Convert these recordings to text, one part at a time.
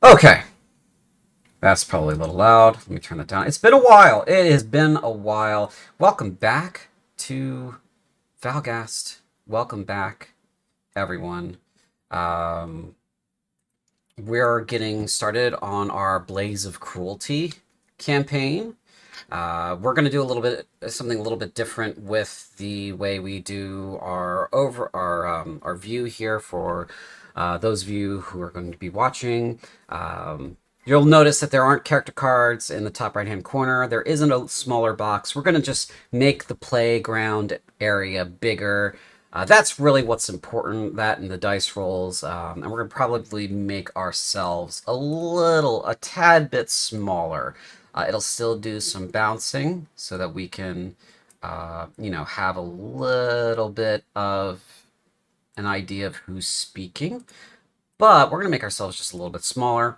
Okay, that's probably a little loud. Let me turn that down. It's been a while. It has been a while. Welcome back to Valgast. Welcome back, everyone. Um, we're getting started on our Blaze of Cruelty campaign. We're going to do a little bit something a little bit different with the way we do our view here for those of you who are going to be watching. You'll notice that there aren't character cards in the top right hand corner. There isn't a smaller box. We're going to just make the playground area bigger. That's really what's important, that and the dice rolls. And we're going to probably make ourselves a tad bit smaller. It'll still do some bouncing so that we can, have a little bit of an idea of who's speaking. But we're going to make ourselves just a little bit smaller.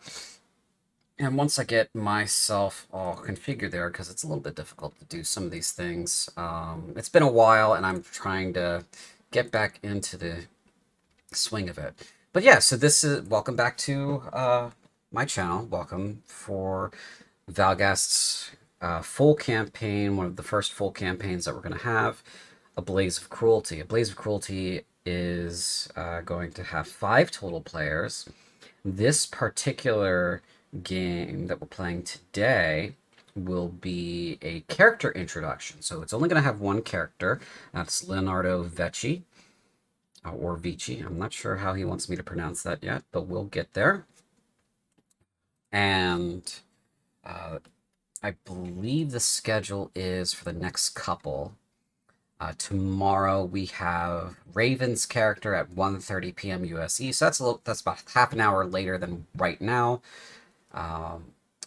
And once I get myself all configured there, because it's a little bit difficult to do some of these things, it's been a while and I'm trying to get back into the swing of it. But yeah, so this is, welcome back to my channel. Welcome for Valgast's full campaign, one of the first full campaigns that we're going to have, A Blaze of Cruelty. A Blaze of Cruelty is going to have 5 total players. This particular game that we're playing today will be a character introduction. So it's only going to have one character. That's Leonardo Vece, or Vici. I'm not sure how he wants me to pronounce that yet, but we'll get there. And I believe the schedule is for the next couple. Tomorrow we have Raven's character at 1:30 p.m. USE, so that's about half an hour later than right now.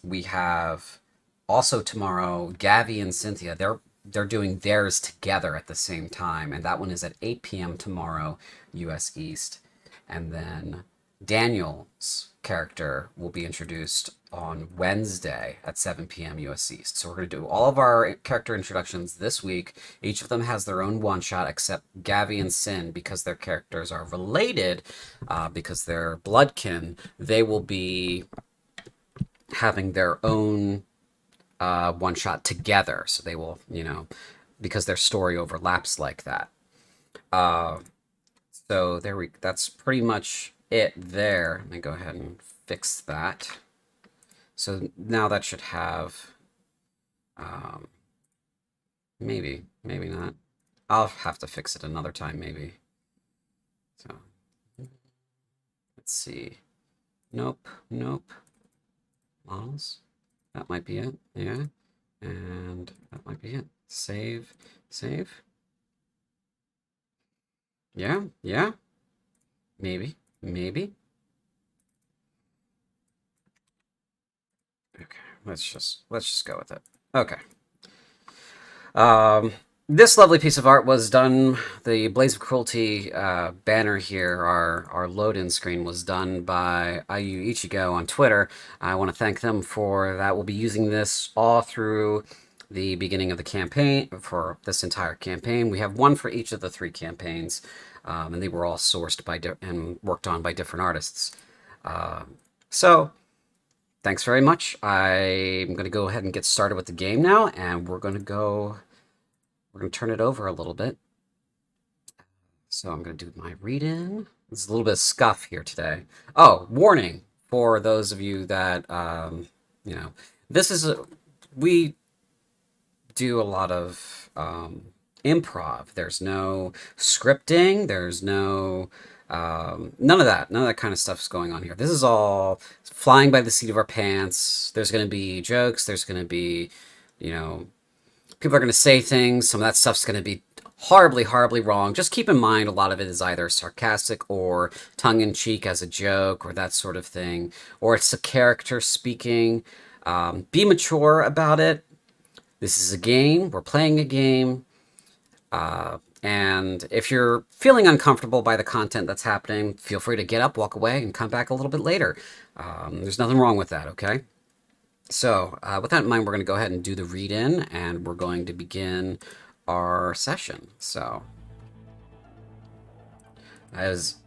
We have also tomorrow Gavi and Cynthia. They're doing theirs together at the same time, and that one is at 8 p.m. tomorrow US East. And then Daniel's character will be introduced on Wednesday at 7 p.m. US East. So we're going to do all of our character introductions this week. Each of them has their own one-shot, except Gavi and Sin, because their characters are related, because they're bloodkin, they will be having their own one-shot together. So they will, because their story overlaps like that. So that's pretty much it there. Let me go ahead and fix that. So now that should have, maybe not. I'll have to fix it another time, maybe. So let's see. Nope. Models. That might be it. Yeah. And that might be it. Save. Yeah. Maybe. Okay, let's just go with it. Okay. This lovely piece of art was done, the Blaze of Cruelty banner here, our load-in screen, was done by IU Ichigo on Twitter. I want to thank them for that. We'll be using this all through the beginning of the campaign, for this entire campaign. We have one for each of the 3 campaigns, and they were all sourced by and worked on by different artists. So thanks very much. I'm going to go ahead and get started with the game now, and we're going to turn it over a little bit. So I'm going to do my read-in. There's a little bit of scuff here today. Oh, warning for those of you that, we do a lot of improv. There's no scripting. There's no, none of that kind of stuff is going on here. This is all flying by the seat of our pants. There's going to be jokes. There's going to be, people are going to say things. Some of that stuff's going to be horribly wrong. Just keep in mind a lot of it is either sarcastic or tongue-in-cheek as a joke or that sort of thing. Or it's a character speaking. Be mature about it. This is a game. We're playing a game. And if you're feeling uncomfortable by the content that's happening, feel free to get up, walk away, and come back a little bit later. There's nothing wrong with that, okay? So with that in mind, we're going to go ahead and do the read-in, and we're going to begin our session. So as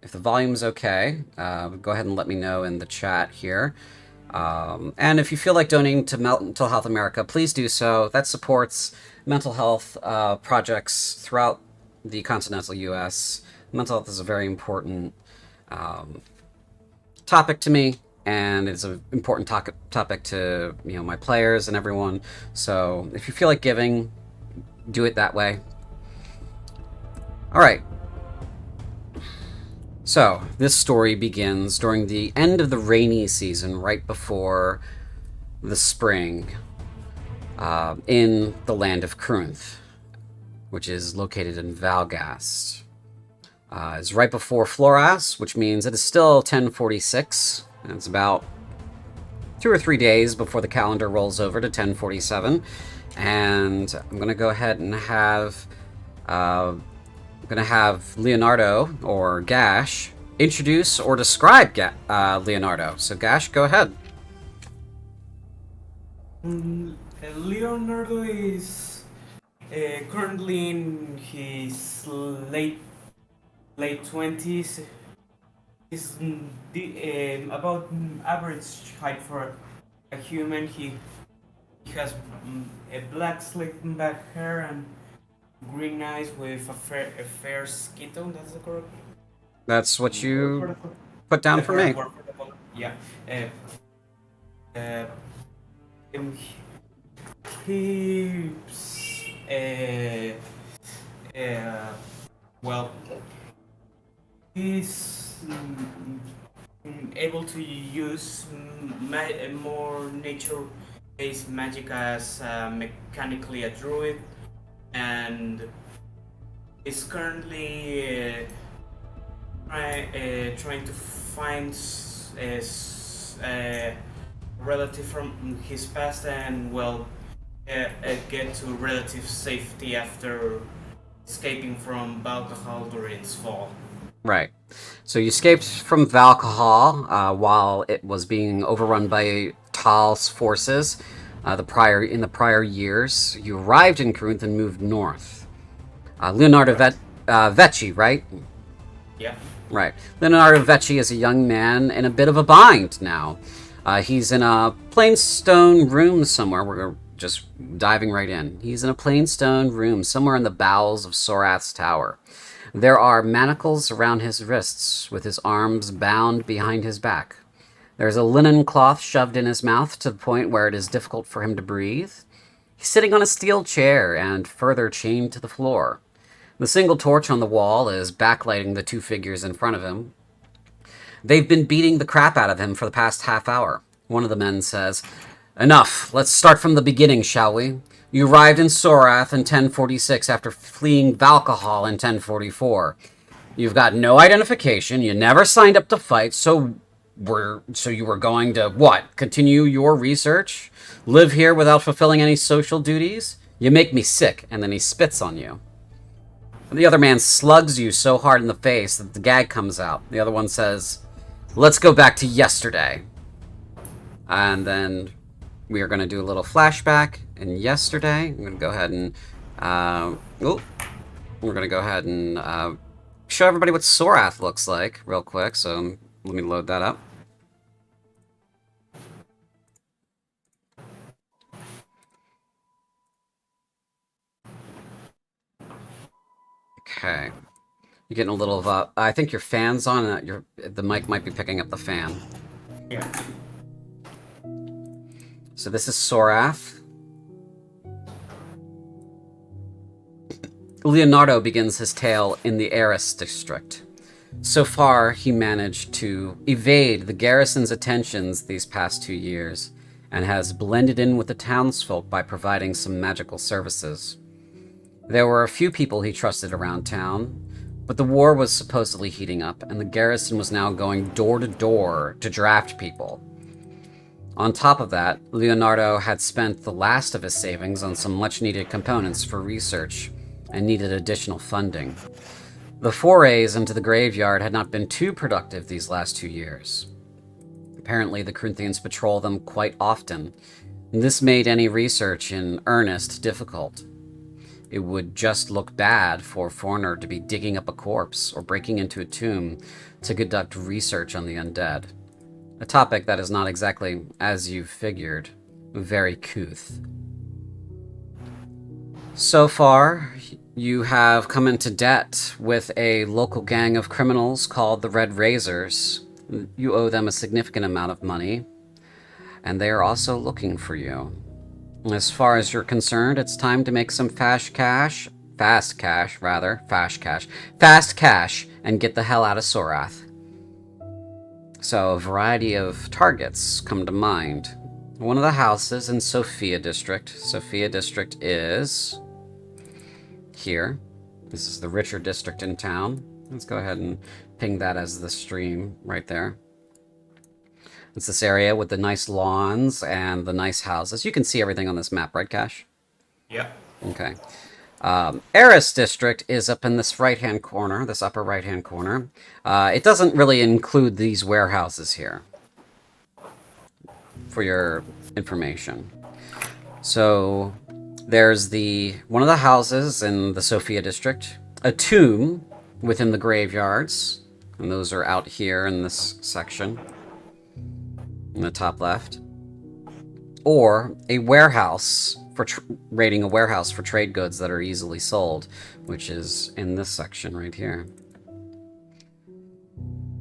If the volume's okay, go ahead and let me know in the chat here. And if you feel like donating to Mental Health America, please do so. That supports mental health projects throughout the continental U.S. Mental health is a very important topic to me, and it's an important topic to my players and everyone. So if you feel like giving, do it that way. All right. So this story begins during the end of the rainy season, right before the spring, in the land of Cruelty, which is located in Valcahal. It's right before Floras, which means it is still 1046, and it's about 2 or 3 days before the calendar rolls over to 1047. And I'm going to go ahead and have Leonardo, or Gash, introduce or describe Leonardo. So Gash, go ahead. Leonardo is currently in his late 20s. Is about average height for a human. He has a black slick back hair and green eyes with a fair skin tone. That's the correct That's what word you put down the for correct me. word for the color. Yeah. Uh, um, he's uh, well, he's able to use more nature-based magic as mechanically a druid, and is currently trying to find a relative from his past, and get to relative safety after escaping from Valcahal during its fall. Right. So you escaped from Valcahal while it was being overrun by Tal's forces. In the prior years, you arrived in Corinth and moved north. Leonardo Correct. Vece, right? Yeah. Right. Leonardo Vece is a young man in a bit of a bind now. He's in a plain stone room somewhere. We're just diving right in. He's in a plain stone room somewhere in the bowels of Sorath's tower. There are manacles around his wrists, with his arms bound behind his back. There's a linen cloth shoved in his mouth to the point where it is difficult for him to breathe. He's sitting on a steel chair and further chained to the floor. The single torch on the wall is backlighting the two figures in front of him. They've been beating the crap out of him for the past half hour. One of the men says, "Enough. Let's start from the beginning, shall we? You arrived in Sorath in 1046 after fleeing Valcahal in 1044. You've got no identification. You never signed up to fight, so you were going to what? Continue your research? Live here without fulfilling any social duties? You make me sick." And then he spits on you. The other man slugs you so hard in the face that the gag comes out. The other one says, "Let's go back to yesterday." And then we are going to do a little flashback in yesterday. I'm going to go ahead and we're going to go ahead and show everybody what Sorath looks like real quick. So let me load that up. Okay. You're getting a little of I think your fan's on. The mic might be picking up the fan. Yeah. So this is Sorath. Leonardo begins his tale in the Eris district. So far, he managed to evade the garrison's attentions these past 2 years, and has blended in with the townsfolk by providing some magical services. There were a few people he trusted around town, but the war was supposedly heating up, and the garrison was now going door to door to draft people. On top of that, Leonardo had spent the last of his savings on some much-needed components for research, and needed additional funding. The forays into the graveyard had not been too productive these last 2 years. Apparently, the Corinthians patrol them quite often, and this made any research in earnest difficult. it would just look bad for a foreigner to be digging up a corpse or breaking into a tomb to conduct research on the undead. A topic that is not exactly, as you've figured, very couth. So far, you have come into debt with a local gang of criminals called the Red Razors. You owe them a significant amount of money, and they are also looking for you. As far as you're concerned, it's time to make some fast cash, and get the hell out of Sorath. So a variety of targets come to mind. One of the houses in Sophia District. Sophia District is here. This is the richer district in town. Let's go ahead and ping that as the stream right there. It's this area with the nice lawns and the nice houses. You can see everything on this map, right, Cash? Yeah. Okay. Eris District is up in this right-hand corner, this upper right-hand corner. It doesn't really include these warehouses here, for your information. So there's one of the houses in the Sophia District, a tomb within the graveyards, and those are out here in this section, in the top left, or a warehouse for raiding a warehouse for trade goods that are easily sold, which is in this section right here.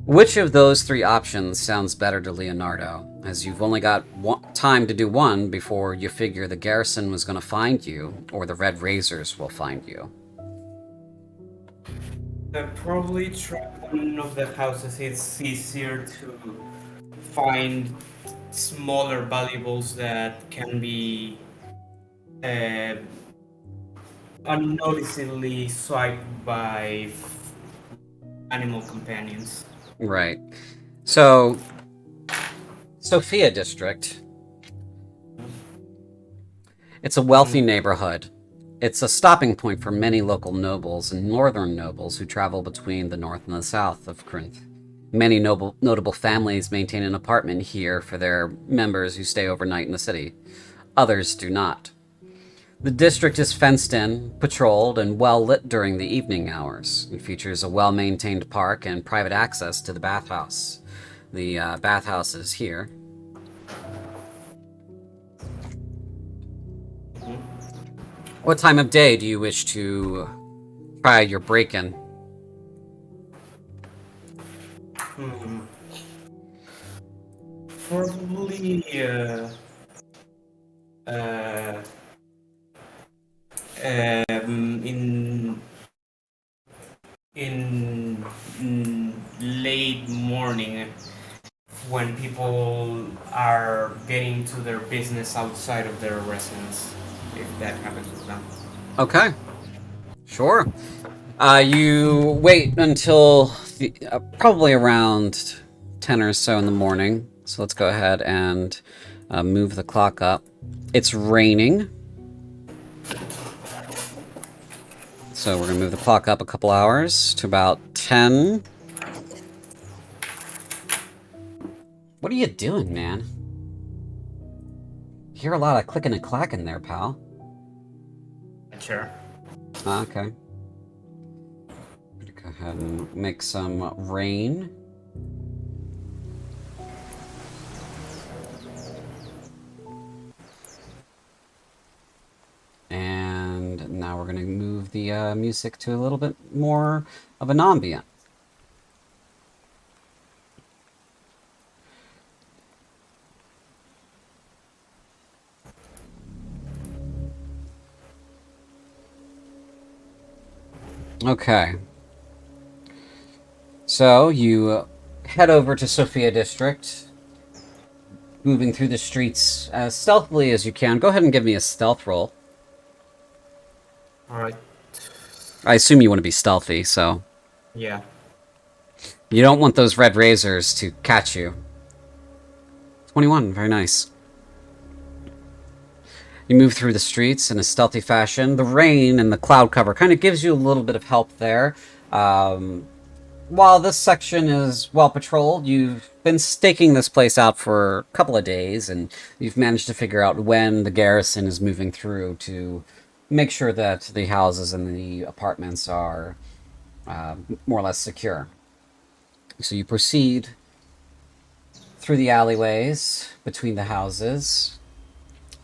Which of those three options sounds better to Leonardo, as you've only got time to do one before you figure the garrison was going to find you, or the Red Razors will find you? Probably try one of the houses. It's easier to find smaller valuables that can be unnoticeably swiped by animal companions. Right. So, Sophia District. It's a wealthy neighborhood. It's a stopping point for many local nobles and northern nobles who travel between the north and the south of Corinth. Many notable families maintain an apartment here for their members who stay overnight in the city. Others do not. The district is fenced in, patrolled, and well lit during the evening hours. It features a well-maintained park and private access to the bathhouse. The bathhouse is here. What time of day do you wish to try your break-in? Probably in late morning, when people are getting to their business outside of their residence, if that happens with them. Okay. Sure. You wait until probably around 10 or so in the morning. So let's go ahead and move the clock up. It's raining. So we're going to move the clock up a couple hours to about 10. What are you doing, man? You hear a lot of clicking and clacking there, pal. Sure. Okay. Go ahead and make some rain. And now we're going to move the music to a little bit more of an ambient. Okay. So you head over to Sophia District, moving through the streets as stealthily as you can. Go ahead and give me a stealth roll. Alright. I assume you want to be stealthy, so... Yeah. You don't want those Red Razors to catch you. 21, very nice. You move through the streets in a stealthy fashion. The rain and the cloud cover kind of gives you a little bit of help there. While this section is well patrolled, you've been staking this place out for a couple of days, and you've managed to figure out when the garrison is moving through to make sure that the houses and the apartments are more or less secure. So you proceed through the alleyways between the houses.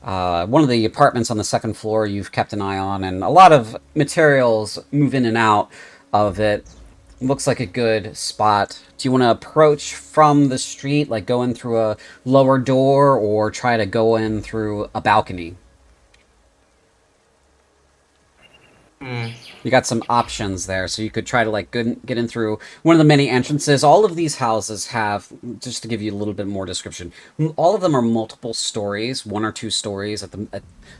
One of the apartments on the second floor you've kept an eye on, and a lot of materials move in and out of it. Looks like a good spot. Do you want to approach from the street, like go in through a lower door, or try to go in through a balcony? Hmm. You got some options there, so you could try to like get in through one of the many entrances. All of these houses have, just to give you a little bit more description, all of them are multiple stories, 1 or 2 stories at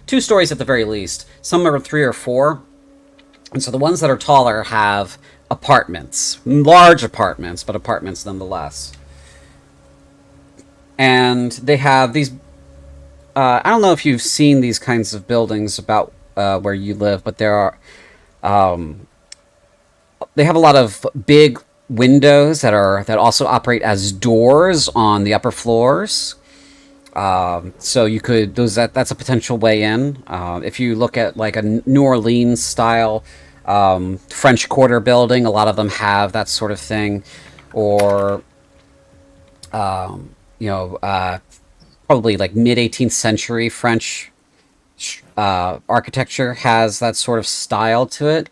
2 stories at the very least. Some are 3 or 4, and so the ones that are taller have apartments, large apartments, but apartments nonetheless. And they have these. I don't know if you've seen these kinds of buildings about where you live, but there are. They have a lot of big windows that also operate as doors on the upper floors. So you could that's a potential way in. If you look at like a New Orleans style French Quarter building, a lot of them have that sort of thing, or you know, probably like mid 18th century French architecture has that sort of style to it.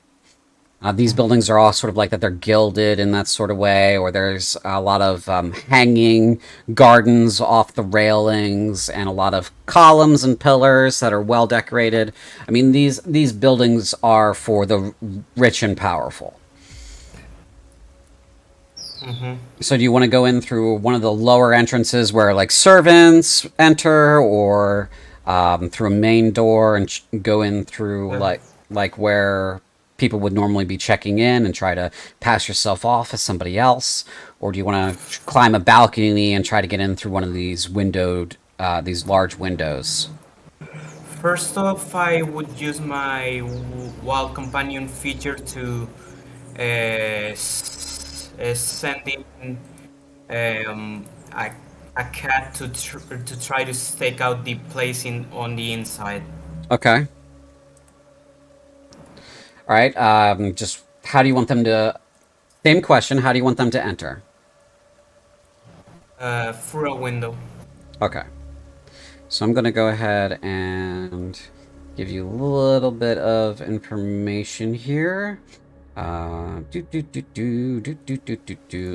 These buildings are all sort of like that. They're gilded in that sort of way, or there's a lot of hanging gardens off the railings, and a lot of columns and pillars that are well decorated. I mean, these buildings are for the rich and powerful. Mm-hmm. So, do you want to go in through one of the lower entrances where like servants enter, or through a main door and go in through like where people would normally be checking in and try to pass yourself off as somebody else, or do you want to climb a balcony and try to get in through one of these large windows? First off, I would use my wild companion feature to send in a cat to try to stake out the place on the inside. Okay. All right. Just how do you want them to? Same question. How do you want them to enter? Through a window. Okay. So I'm gonna go ahead and give you a little bit of information here.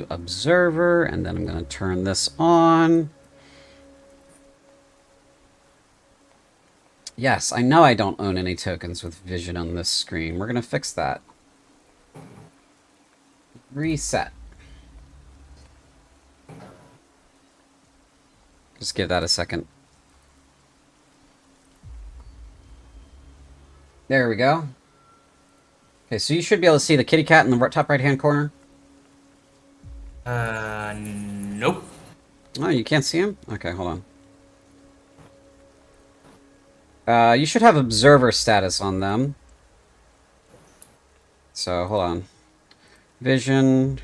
Observer, and then I'm gonna turn this on. Yes, I know I don't own any tokens with vision on this screen. We're gonna fix that. Reset. Just give that a second. There we go. Okay, so you should be able to see the kitty cat in the top right-hand corner. Nope. Oh, you can't see him? Okay, hold on. You should have observer status on them. So, hold on. Vision.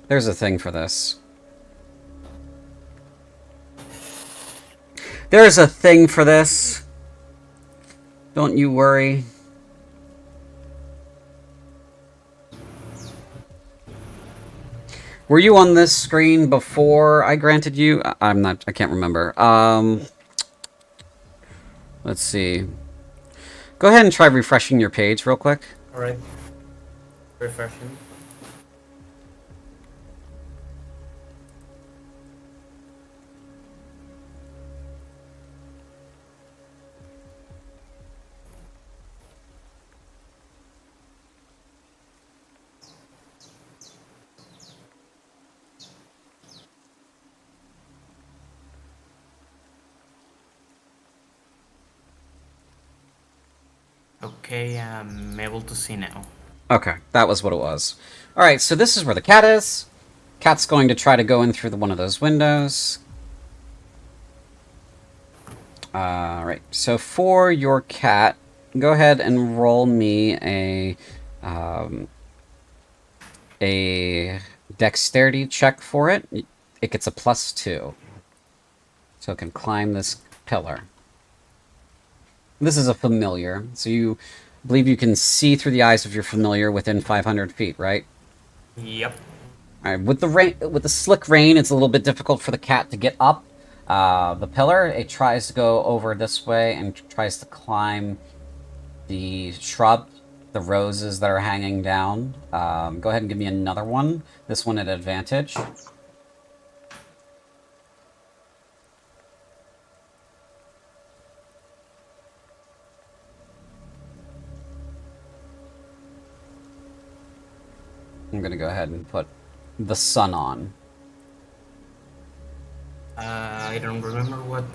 There's a thing for this. There's a thing for this. Don't you worry. Were you on this screen before I granted you? I can't remember. Let's see. Go ahead and try refreshing your page real quick. Alright. Refreshing. Okay, I'm able to see now. Okay, that was what it was. Alright, so this is where the cat is. Cat's going to try to go in through one of those windows. Alright, so for your cat, go ahead and roll me a a dexterity check for it. It gets a +2. So it can climb this pillar. This is a familiar, so you believe you can see through the eyes of your familiar within 500 feet, right? Yep. All right. With the slick rain, it's a little bit difficult for the cat to get up the pillar. It tries to go over this way and tries to climb the shrub, the roses that are hanging down. Go ahead and give me another one. This one at advantage. I'm going to go ahead and put the sun on. I don't remember what.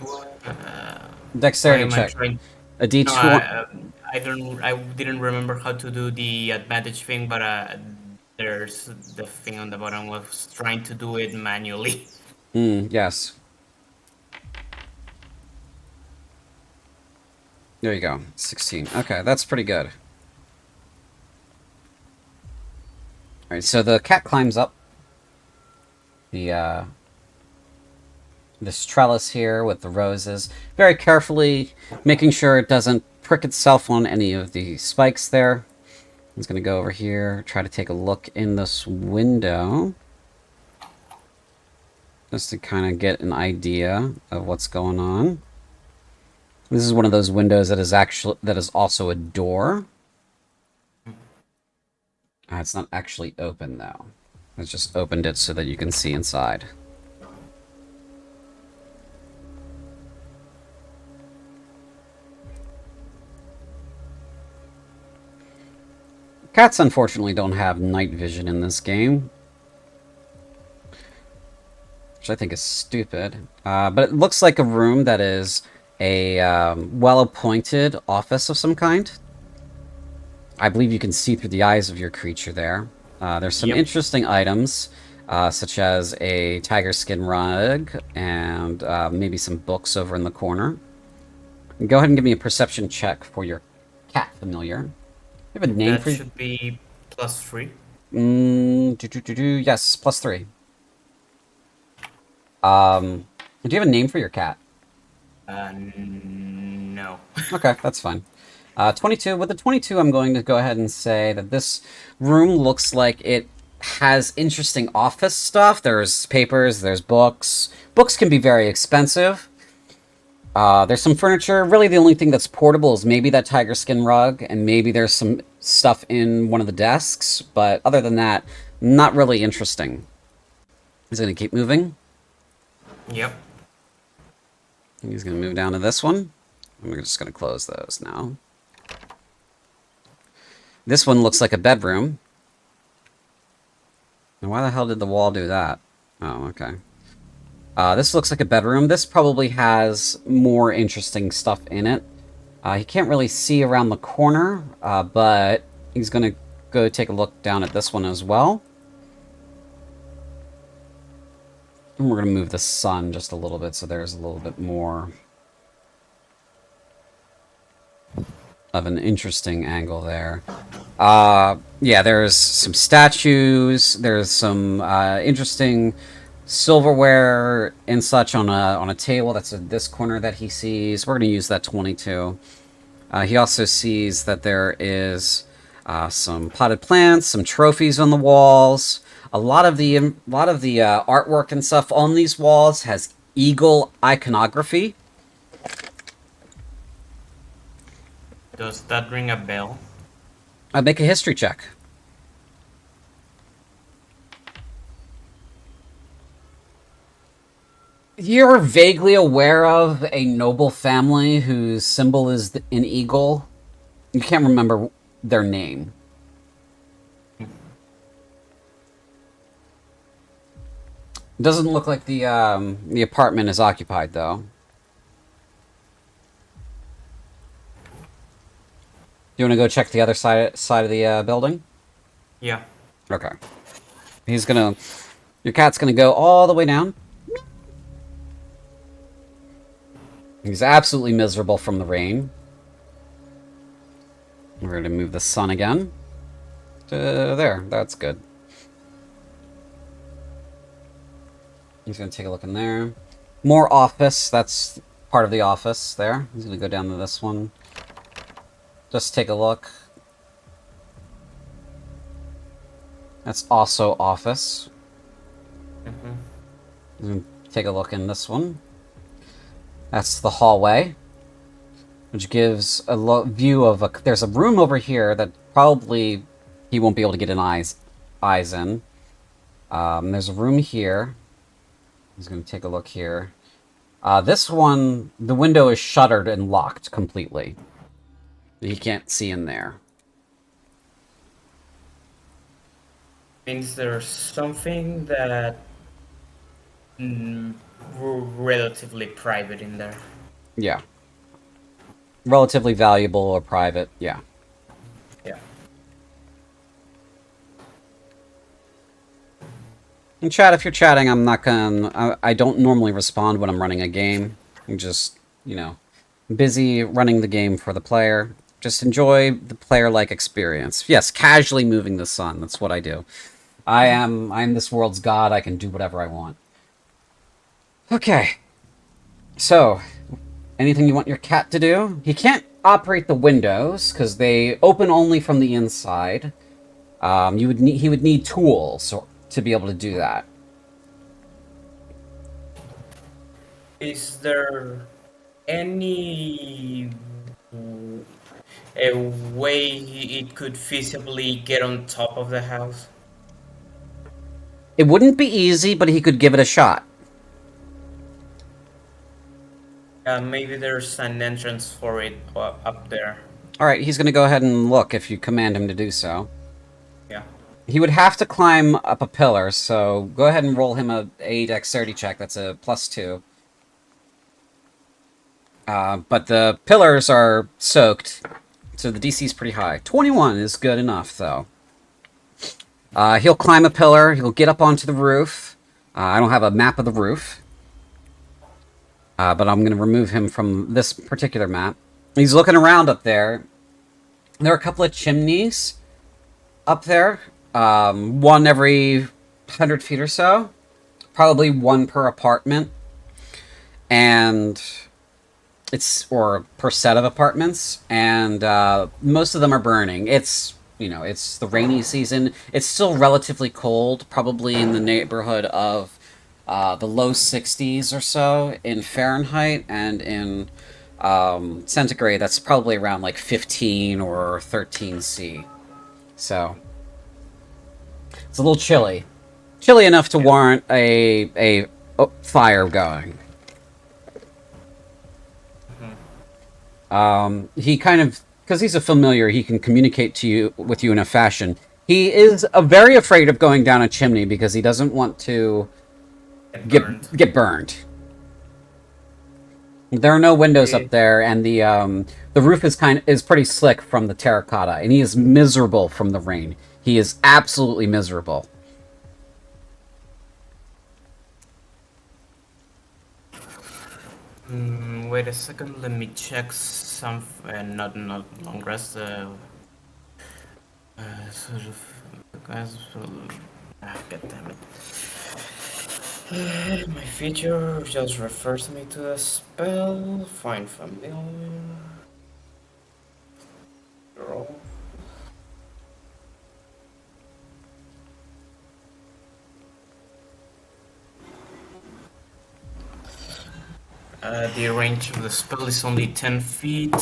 Dexterity Why am I check. trying? A No, D20. I don't. I didn't remember how to do the advantage thing, but there's the thing on the bottom. Was trying to do it manually. Yes. There you go. 16. Okay, that's pretty good. Alright, so the cat climbs up the this trellis here with the roses, very carefully, making sure it doesn't prick itself on any of the spikes there. It's going to go over here, try to take a look in this window, just to kind of get an idea of what's going on. This is one of those windows that is also a door. It's not actually open though. It's just opened it so that you can see inside. Cats unfortunately don't have night vision in this game, which I think is stupid. But it looks like a room that is a well-appointed office of some kind. I believe you can see through the eyes of your creature there. There's some interesting items, such as a tiger skin rug and maybe some books over in the corner. Go ahead and give me a perception check for your cat familiar. You have a name That for should be +3. Yes, +3. Do you have a name for your cat? No. Okay, that's fine. 22. With the 22, I'm going to go ahead and say that this room looks like it has interesting office stuff. There's papers, there's books. Books can be very expensive. There's some furniture. Really, the only thing that's portable is maybe that tiger skin rug, and maybe there's some stuff in one of the desks. But other than that, not really interesting. He's going to keep moving. Yep. He's going to move down to this one. I'm just going to close those now. This one looks like a bedroom. And why the hell did the wall do that? Oh, okay. This looks like a bedroom. This probably has more interesting stuff in it. He can't really see around the corner, but he's going to go take a look down at this one as well. And we're going to move the sun just a little bit so there's a little bit more of an interesting angle there. Yeah, there's some statues. There's some interesting silverware and such on a table that's in this corner that he sees. We're going to use that 22. He also sees that there is some potted plants, some trophies on the walls. A lot of the artwork and stuff on these walls has eagle iconography. Does that ring a bell? Make a history check. You're vaguely aware of a noble family whose symbol is an eagle. You can't remember their name. It doesn't look like the apartment is occupied, though. You want to go check the other side of the building? Yeah. Okay. Your cat's gonna go all the way down. He's absolutely miserable from the rain. We're gonna move the sun again. There, that's good. He's going to take a look in there. More office. That's part of the office there. He's going to go down to this one. Just take a look. That's also office. Take a look in this one. That's the hallway, which gives a view of a... There's a room over here that probably he won't be able to get an eyes in. There's a room here. He's going to take a look here. This one, the window is shuttered and locked completely. He can't see in there. Means there's something that relatively private in there. Yeah. Relatively valuable or private, yeah. Yeah. And chat, if you're chatting, I'm not gonna... I don't normally respond when I'm running a game. I'm just, you know, busy running the game for the player. Just enjoy the player-like experience. Yes, casually moving the sun. That's what I do. I'm this world's god. I can do whatever I want. Okay. So, anything you want your cat to do? He can't operate the windows because they open only from the inside. He would need tools to be able to do that. Is there any a way it could feasibly get on top of the house? It wouldn't be easy, but he could give it a shot. Maybe there's an entrance for it up there. Alright, he's going to go ahead and look if you command him to do so. Yeah. He would have to climb up a pillar, so go ahead and roll him a dexterity check. That's a +2. But the pillars are soaked, so the DC is pretty high. 21 is good enough, though. He'll climb a pillar. He'll get up onto the roof. I don't have a map of the roof. But I'm going to remove him from this particular map. He's looking around up there. There are a couple of chimneys up there. One every 100 feet or so. Probably one per apartment. And... or per set of apartments, and most of them are burning. It's, you know, it's the rainy season. It's still relatively cold, probably in the neighborhood of the low 60s or so in Fahrenheit, and in centigrade, that's probably around like 15 or 13 C. So it's a little chilly. Chilly enough to warrant a fire going. He kind of, because he's a familiar, he can communicate with you in a fashion. He is very afraid of going down a chimney because he doesn't want to get burned. There are no windows up there, and the roof is pretty slick from the terracotta, and he is miserable from the rain. He is absolutely miserable. Wait a second, let me check some, not long rest, sort of, god damn it. My feature just refers me to a spell, find familiar, roll. The range of the spell is only 10 feet.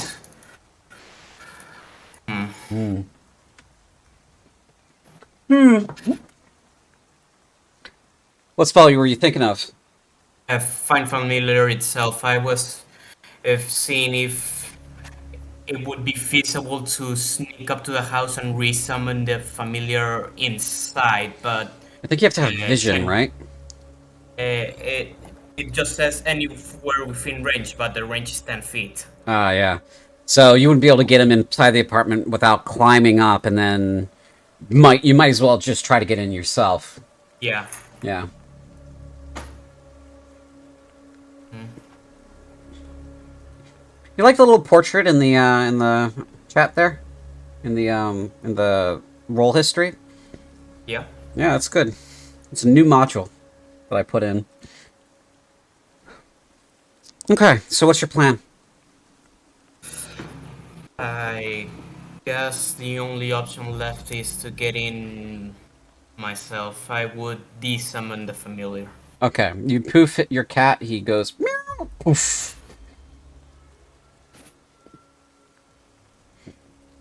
What spell were you thinking of? Find familiar itself. I was seeing if it would be feasible to sneak up to the house and resummon the familiar inside, but I think you have to have vision, right? It just says anywhere within range, but the range is 10 feet. Ah, yeah. So you wouldn't be able to get him inside the apartment without climbing up, and then you might as well just try to get in yourself. Yeah. Yeah. You like the little portrait in the chat there, in the roll history? Yeah. Yeah, that's good. It's a new module that I put in. Okay, so what's your plan? I guess the only option left is to get in myself. I would de-summon the familiar. Okay, you poof at your cat. He goes meow, poof.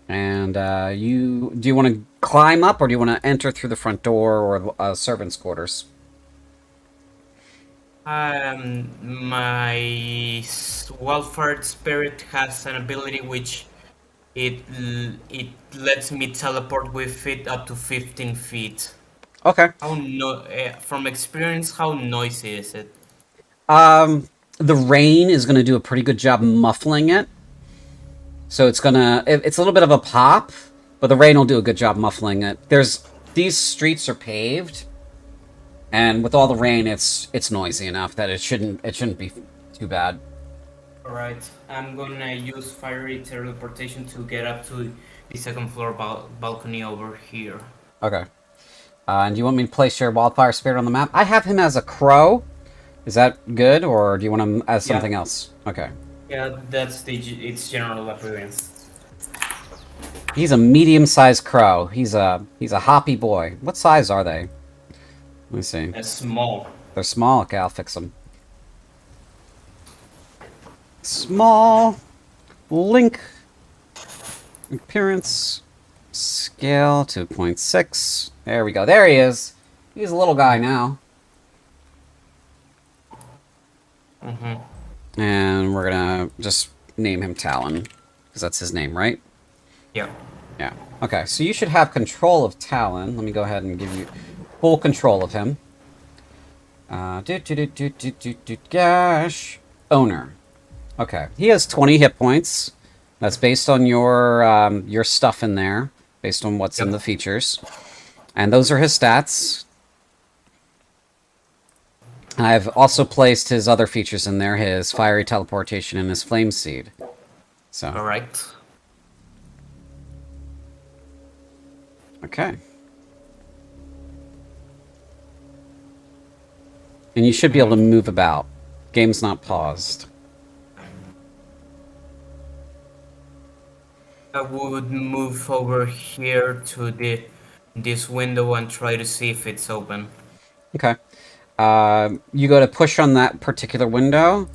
And you do you want to climb up or do you want to enter through the front door or servants' quarters? My Wildfire Spirit has an ability which it lets me teleport with it up to 15 feet. Okay. From experience, how noisy is it? Um, the rain is going to do a pretty good job muffling it. So it's a little bit of a pop, but the rain will do a good job muffling it. These streets are paved, and with all the rain, it's noisy enough that it shouldn't be too bad. Alright, I'm gonna use fiery teleportation to get up to the second floor balcony over here. Okay. And do you want me to place your wildfire spirit on the map? I have him as a crow. Is that good, or do you want him as Yeah, something else? Okay. yeah, its general appearance. He's a medium-sized crow. He's a hoppy boy. What size are they? Let me see. Small. They're small. Okay, I'll fix them. Small. Link. Appearance. Scale 2.6. There we go. There he is. He's a little guy now. And we're gonna just name him Talon. Because that's his name, right? Yeah. Yeah. Okay, so you should have control of Talon. Let me go ahead and give you full control of him. Gosh. Owner. Okay, he has 20 hit points. That's based on your stuff in there, based on what's in the features. And those are his stats. I've also placed his other features in there, his fiery teleportation and his flame seed. So. Alright. Okay. And you should be able to move about. Game's not paused. I would move over here to this window and try to see if it's open. Okay. You go to push on that particular window,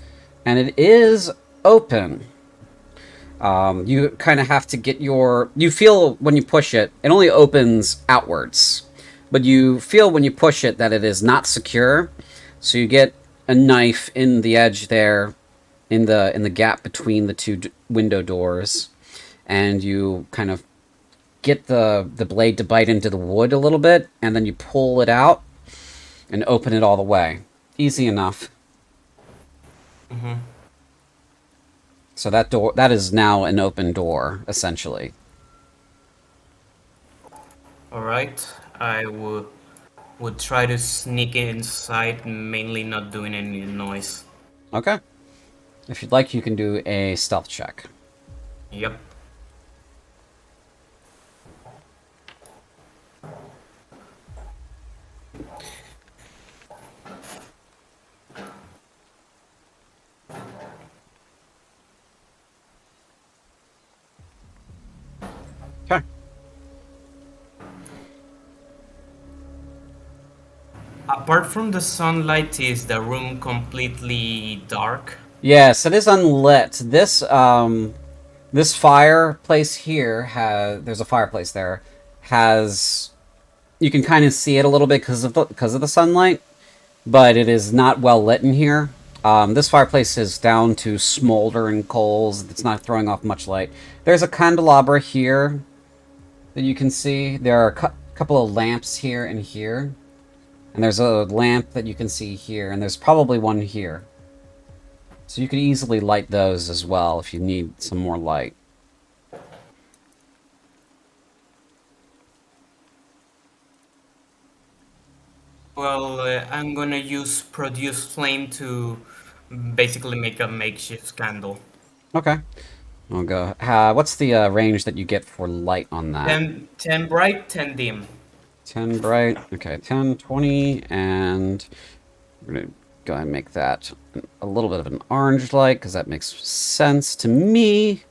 and it is open. You kind of have to get your... You feel when you push it, it only opens outwards. But you feel when you push it that it is not secure. So you get a knife in the edge there, in the gap between the two window doors. And you kind of get the blade to bite into the wood a little bit, and then you pull it out and open it all the way. Easy enough. So that is now an open door, essentially. Alright, I would try to sneak inside, mainly not doing any noise. Okay. If you'd like, you can do a stealth check. Yep. Okay. Apart from the sunlight, is the room completely dark? Yes, it is unlit. This fireplace here there's a fireplace there. You can kind of see it a little bit because of the sunlight, but it is not well lit in here. This fireplace is down to smoldering coals. It's not throwing off much light. There's a candelabra here that you can see. There are a couple of lamps here and here. And there's a lamp that you can see here, and there's probably one here. So you could easily light those as well if you need some more light. Well, I'm gonna use produce flame to basically make a makeshift candle. Okay. I'll go. What's the range that you get for light on that? 10 bright, 10 dim. 10 bright. Okay, 10, 20, and we're going to Go ahead and make that a little bit of an orange light, because that makes sense to me.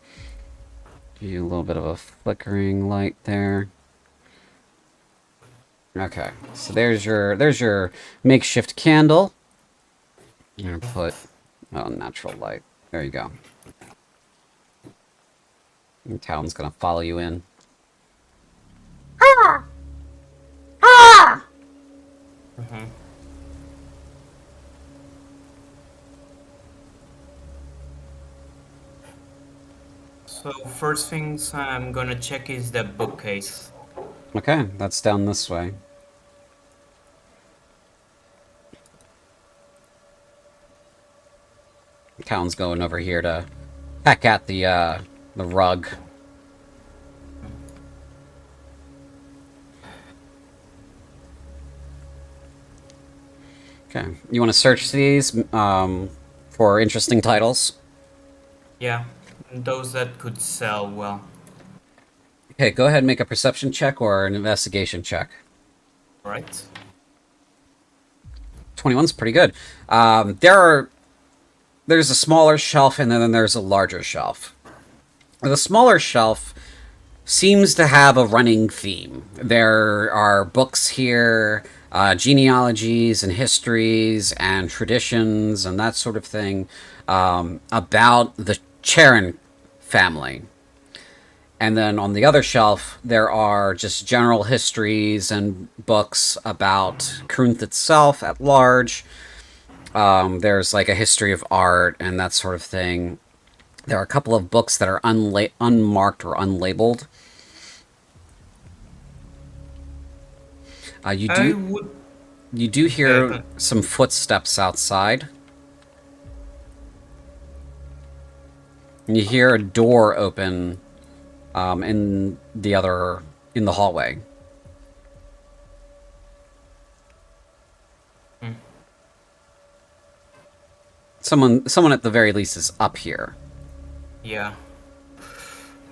Give you a little bit of a flickering light there. Okay, so there's your makeshift candle. I'm gonna put natural light. There you go. And Talon's gonna follow you in. Mm-hmm. So first things I'm gonna check is the bookcase. Okay, that's down this way. Talon's going over here to peck at the rug. Okay, you want to search these for interesting titles? Yeah, those that could sell well. Okay, go ahead and make a perception check or an investigation check. Right. 21's pretty good. There's a smaller shelf and then there's a larger shelf. The smaller shelf seems to have a running theme. There are books here, genealogies and histories and traditions and that sort of thing about the Charon family. And then on the other shelf, there are just general histories and books about Cruelty itself at large. There's like a history of art and that sort of thing. There are a couple of books that are unmarked or unlabeled. You do hear some footsteps outside. And you hear a door open in the hallway. Someone at the very least is up here. Yeah.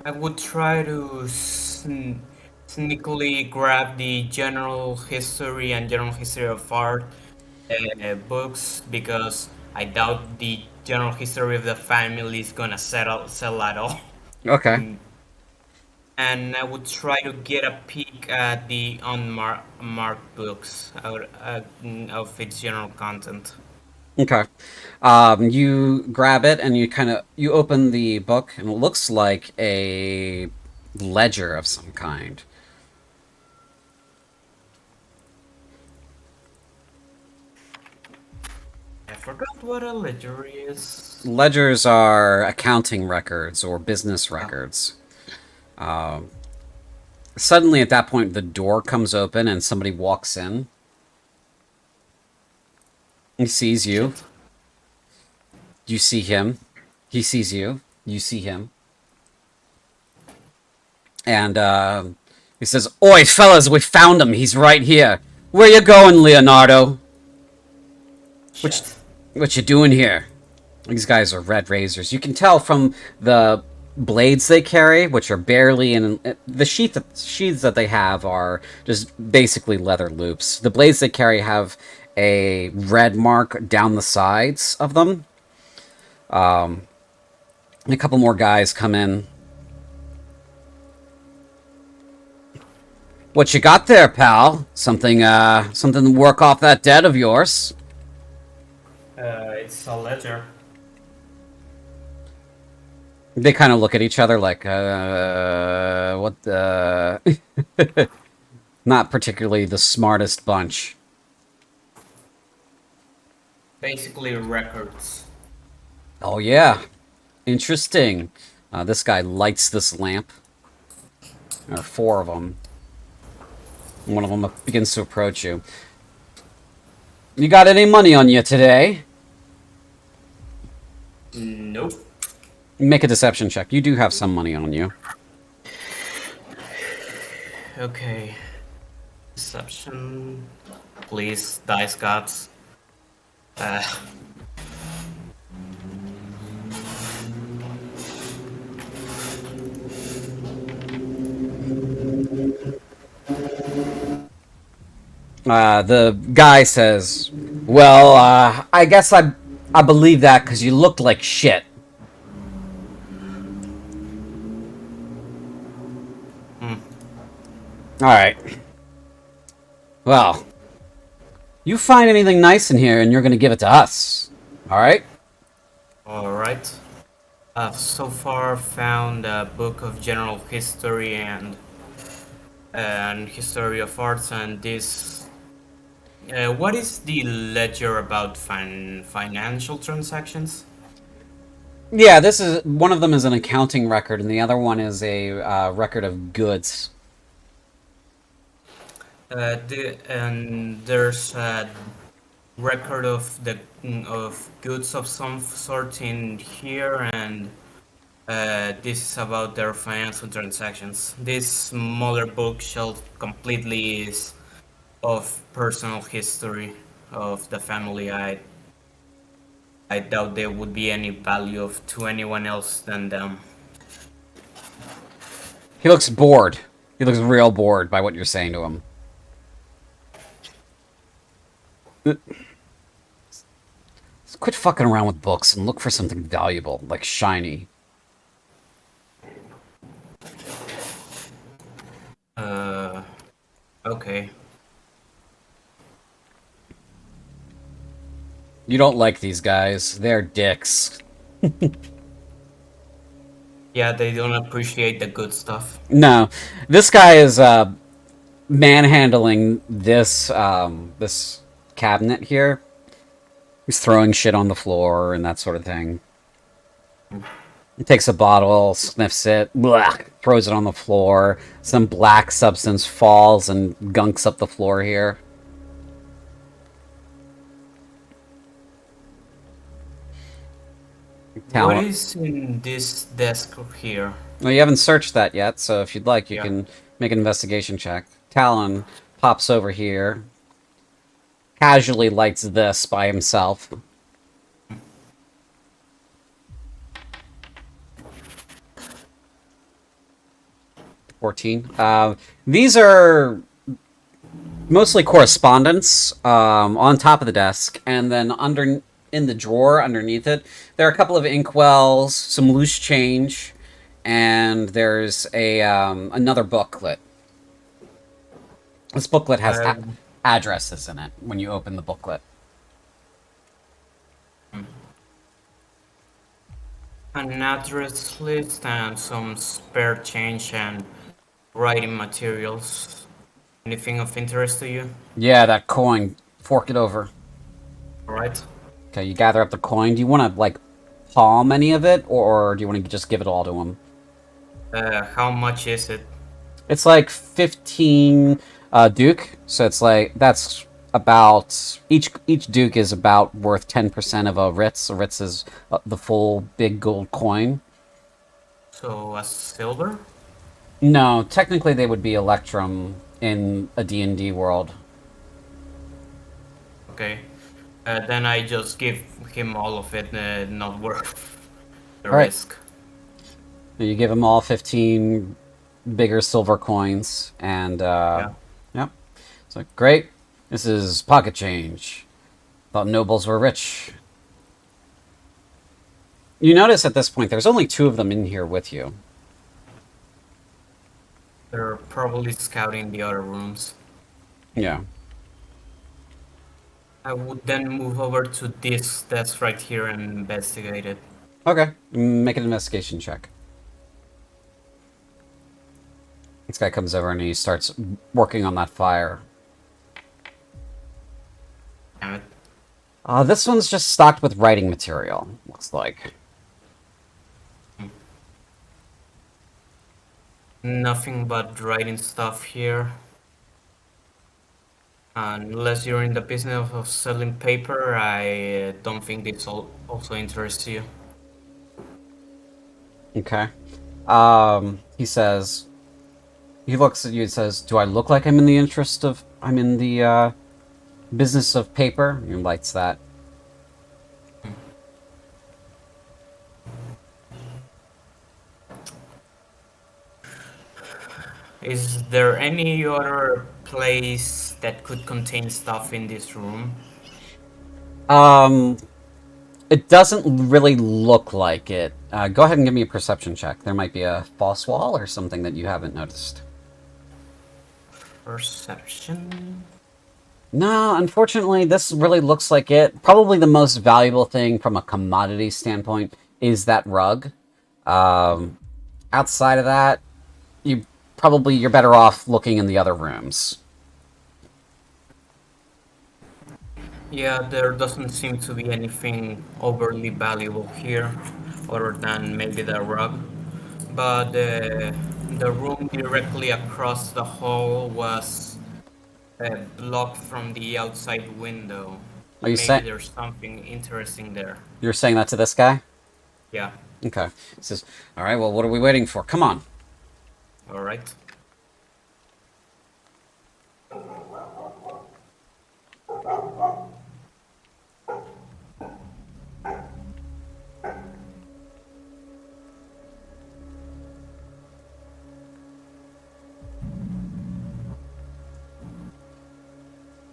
I would try to sneakily grab the general history and general history of art books, because I doubt the general history of the family is gonna sell at all. Okay. And I would try to get a peek at the unmarked books out of its general content. Okay. You grab it and you open the book and it looks like a ledger of some kind. I forgot what a ledger is. Ledgers are accounting records or business records. Suddenly, at that point, the door comes open and somebody walks in. He sees you. You see him. He sees you. You see him. And he says, "Oi, fellas, we found him. He's right here. Where you going, Leonardo? What you doing here?" These guys are red razors. You can tell from the blades they carry, which are barely in the sheaths that they have are just basically leather loops. The blades they carry have a red mark down the sides of them. A couple more guys come in. What you got there, pal? Something to work off that debt of yours? It's a ledger. They kind of look at each other like, what the... Not particularly the smartest bunch. Basically records. Oh, yeah. Interesting. This guy lights this lamp. There are 4 of them. One of them begins to approach you. You got any money on you today? Nope. Make a deception check. You do have some money on you. Okay. Deception. Please, dice gods. The guy says, Well, I guess I believe that because you looked like shit. Hmm. All right. Well, you find anything nice in here, and you're gonna give it to us. All right. All right. I've so far found a book of general history and history of arts, and this. What is the ledger about financial transactions? Yeah, this is one of them is an accounting record, and the other one is a record of goods. And there's a record of goods of some sort in here, and this is about their financial transactions. This smaller bookshelf completely is of personal history of the family. I doubt there would be any value of to anyone else than them. He looks bored. He looks real bored by what you're saying to him. Quit fucking around with books and look for something valuable, like shiny. Uh, okay. You don't like these guys. They're dicks. Yeah, they don't appreciate the good stuff. No. This guy is manhandling this cabinet here. He's throwing shit on the floor and that sort of thing. He takes a bottle, sniffs it, blah, throws it on the floor. Some black substance falls and gunks up the floor here. What Talon. is in this desk here? Well, you haven't searched that yet, so if you'd like, you Yeah. can make an investigation check. Talon pops over here, casually lights this by himself. 14. These are mostly correspondence on top of the desk, and then under in the drawer underneath it, there are a couple of inkwells, some loose change, and there's a another booklet. This booklet has Um, addresses in it when you open the booklet. an address list and some spare change and writing materials. Anything of interest to you? Yeah, that coin. Fork it over. Alright. Okay, you gather up the coin. Do you want to, like, palm any of it, or do you want to just give it all to him? How much is it? It's like 15 Duke, so it's like that's about each Duke is about worth 10% of a Ritz. A Ritz is the full big gold coin. So a silver? No, technically they would be Electrum in a D&D world. Okay. Then I just give him all of it, not worth the All right, risk. you give him all 15 bigger silver coins, and Yeah. yep. It's like great. This is pocket change. Thought nobles were rich. You notice at this point there's only two of them in here with you. They're probably scouting the other rooms. Yeah. I would then move over to this desk right here and investigate it. Okay. Make an investigation check. This guy comes over and he starts working on that fire. Damn it. This one's just stocked with writing material, looks like. Nothing but writing stuff here. Unless you're in the business of selling paper, I don't think this also interests you. Okay. He says, he looks at you and says, "Do I look like I'm in the business of paper?" He lights that. Is there any other place that could contain stuff in this room? Um, it doesn't really look like it. Go ahead and give me a perception check. There might be a false wall or something that you haven't noticed. Perception. No, unfortunately, this really looks like it. Probably the most valuable thing from a commodity standpoint is that rug. Um, Outside of that, you're better off looking in the other rooms. Yeah, there doesn't seem to be anything overly valuable here, other than maybe the rug. But the room directly across the hall was blocked from the outside window. Are you Maybe saying there's something interesting there. you're saying that to this guy? Yeah, Okay. He says, "All right. Well, what are we waiting for? Come on." all right.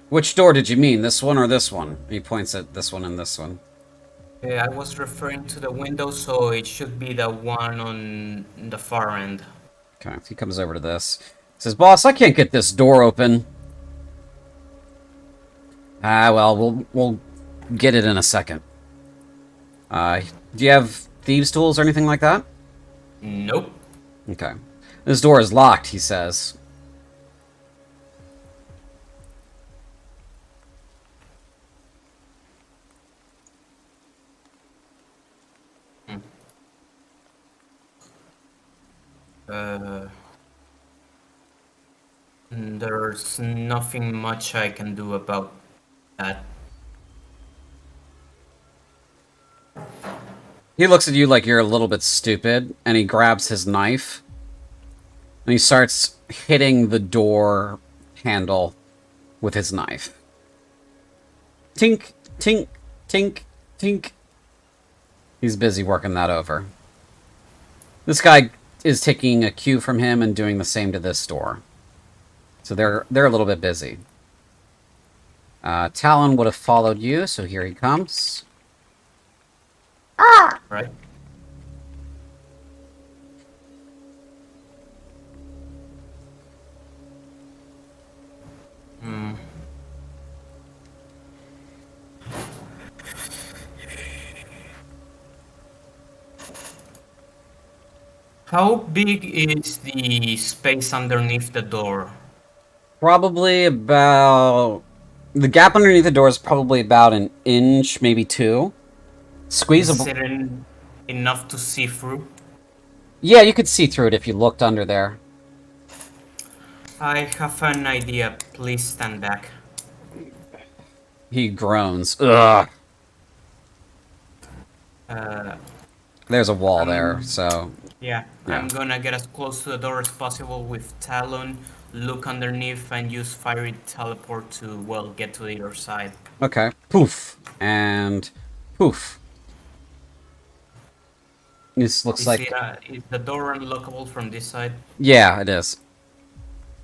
Which door did you mean? This one or this one? He points at this one and this one. I was referring to the window, so it should be the one on the far end. Okay. He comes over to this. He says, "Boss, I can't get this door open." Ah, well, we'll get it in a second. Do you have thieves' tools or anything like that? Nope. Okay. This door is locked, he says. Uh, there's nothing much I can do about that. He looks at you like you're a little bit stupid, and he grabs his knife, and he starts hitting the door handle with his knife. Tink, tink, tink, tink. He's busy working that over. This guy is taking a cue from him and doing the same to this door. So they're a little bit busy. Talon would have followed you, so here he comes. Right? Hmm. How big is the space underneath the door? Probably about... The gap underneath the door is probably about an inch, maybe two. Is Squeezable. it enough to see through? Yeah, you could see through it if you looked under there. I have an idea. Please stand back. He groans. Ugh. Uh, There's a wall there, I'm so... Yeah, Yeah. I'm gonna get as close to the door as possible with Talon, look underneath, and use Fiery Teleport to, well, get to the other side. Okay. Poof. And... Poof. This looks like... Is the door unlockable from this side? Yeah, it is.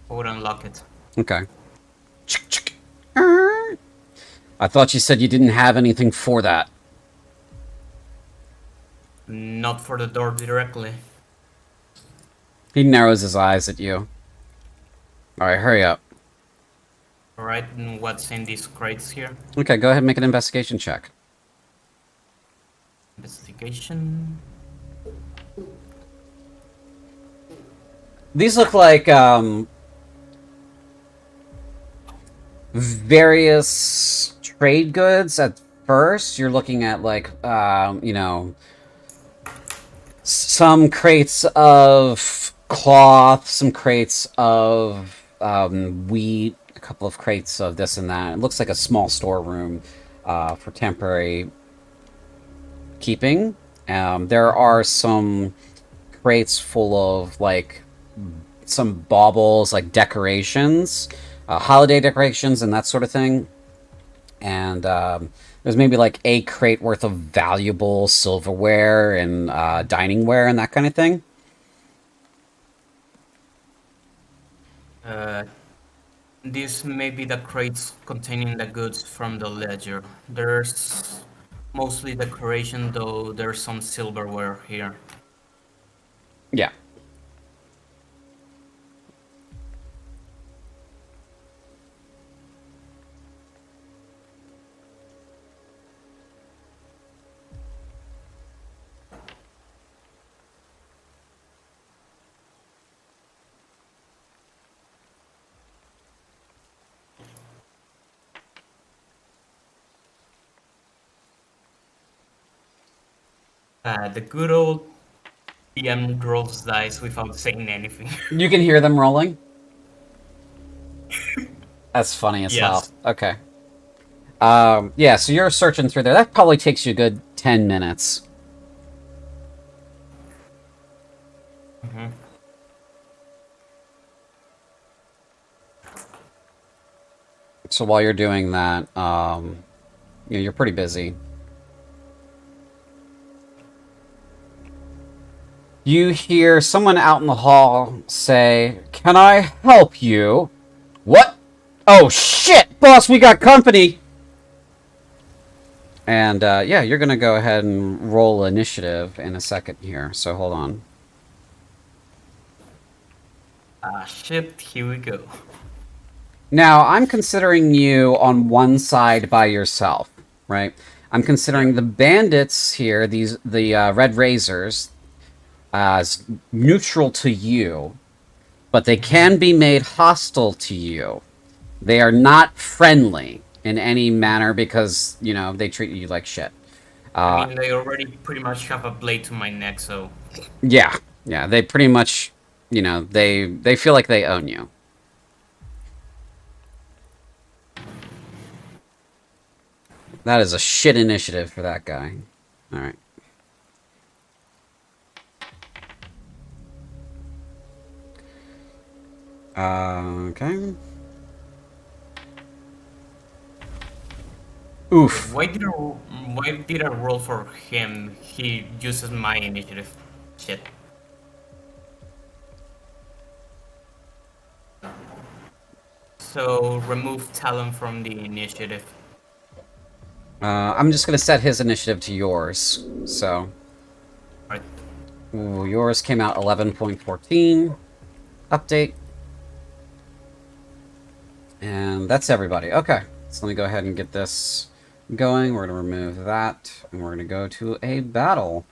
I would unlock it. Okay. Chick, chick. I thought you said you didn't have anything for that. Not for the door directly. He narrows his eyes at you. Alright, hurry up. Alright, and what's in these crates here? Okay, go ahead and make an investigation check. Investigation. These look like, various trade goods at first. You're looking at, like, you know, some crates of cloth, some crates of wheat, a couple of crates of this and that. It looks like a small storeroom for temporary keeping. There are some crates full of, like, some baubles, like decorations, holiday decorations, and that sort of thing. And there's maybe like a crate worth of valuable silverware and diningware and that kind of thing. This may be the crates containing the goods from the ledger. There's mostly decoration, though there's some silverware here. Yeah. The good old DM rolls dice without saying anything. You can hear them rolling? That's funny as hell. Yes. Okay. Yeah, so you're searching through there. That probably takes you a good 10 minutes. Mm-hmm. So while you're doing that, you're pretty busy. You hear someone out in the hall say, "Can I help you?" What? Oh shit, boss, we got company! And yeah, you're gonna go ahead and roll initiative in a second here, so hold on. Ah, shit, here we go. Now, I'm considering you on one side by yourself, right? I'm considering the bandits here, the Red Razors, as neutral to you, but they can be made hostile to you. They are not friendly in any manner because, they treat you like shit. I mean, they already pretty much have a blade to my neck, so... Yeah, they pretty much, they feel like they own you. That is a shit initiative for that guy. Alright. Okay. Oof. Why did I roll for him? He uses my initiative. Shit. So, remove Talon from the initiative. I'm just gonna set his initiative to yours, so... Right. Ooh, yours came out 11.14. Update. And that's everybody. Okay, so let me go ahead and get this going. We're going to remove that, and we're going to go to a battle.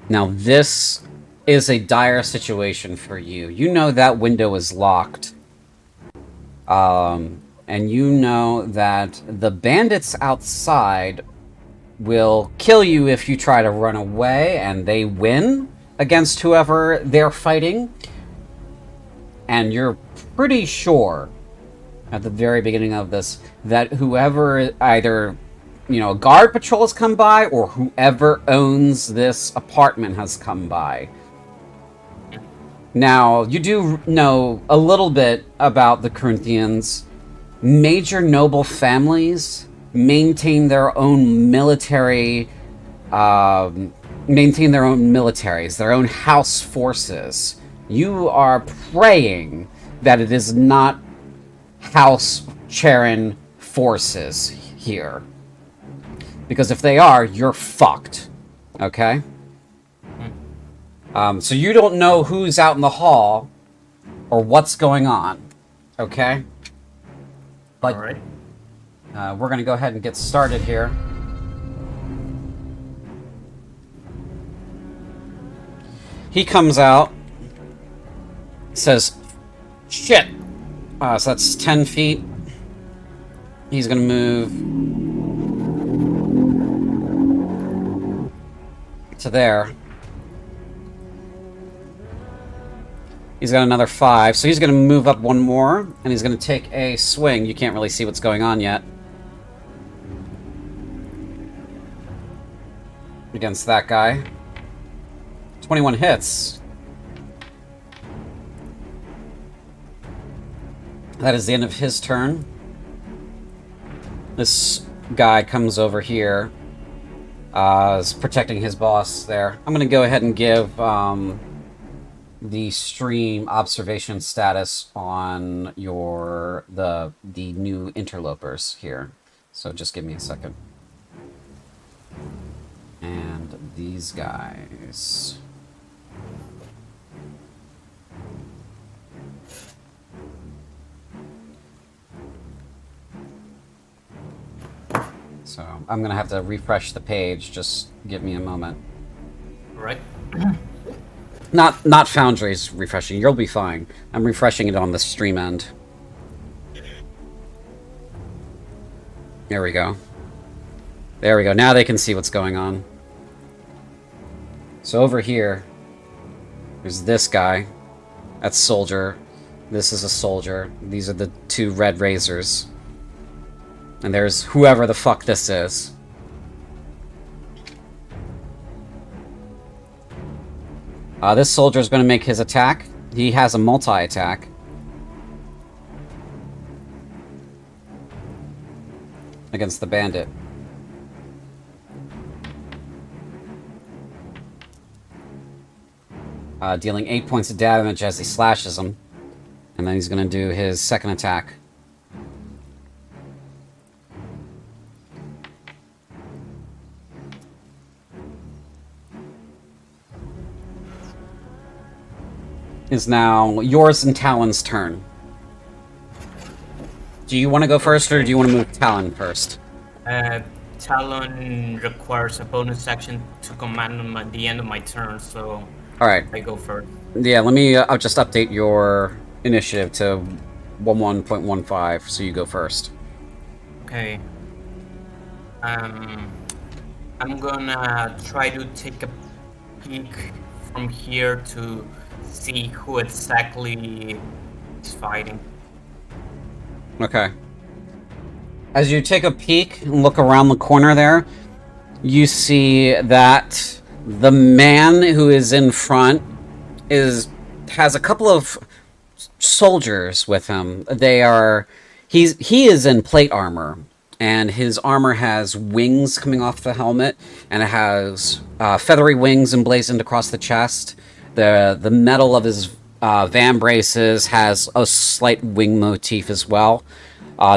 Now, this is a dire situation for you. You know that window is locked. And you know that the bandits outside will kill you if you try to run away, and they win against whoever they're fighting. And you're pretty sure at the very beginning of this that whoever either, a guard patrol has come by or whoever owns this apartment has come by. Now, you do know a little bit about the Corinthians. Major noble families maintain their own military, maintain their own militaries, their own house forces. You are praying that it is not House Charon forces here. Because if they are, you're fucked. Okay? So you don't know who's out in the hall or what's going on. Okay? But Alright. we're going to go ahead and get started here. He comes out, says, "Shit!" So that's 10 feet. He's going to move to there. He's got another 5, so he's going to move up one more, and he's going to take a swing. You can't really see what's going on yet. Against that guy. 21 hits. That is the end of his turn. This guy comes over here, is protecting his boss there. I'm gonna go ahead and give the stream observation status on the new interlopers here. So just give me a second. And these guys. So I'm gonna have to refresh the page. Just give me a moment. Right. Not Foundry's refreshing. You'll be fine. I'm refreshing it on the stream end. There we go. There we go. Now they can see what's going on. So over here, there's this guy. That's soldier. This is a soldier. These are the two red razors. And there's whoever the fuck this is. This soldier's going to make his attack. He has a multi-attack. Against the bandit. Dealing 8 points of damage as he slashes him. And then he's going to do his second attack. Is now yours and Talon's turn. Do you want to go first, or do you want to move Talon first? Talon requires a bonus action to command him at the end of my turn, so Alright. I go first. Yeah, let me I'll just update your initiative to 11.15, so you go first. Okay. I'm gonna try to take a peek from here to see who exactly is fighting. Okay. As you take a peek and look around the corner there, you see that the man who is in front has a couple of soldiers with him. He is in plate armor, and his armor has wings coming off the helmet, and it has feathery wings emblazoned across the chest. The metal of his vambraces has a slight wing motif as well.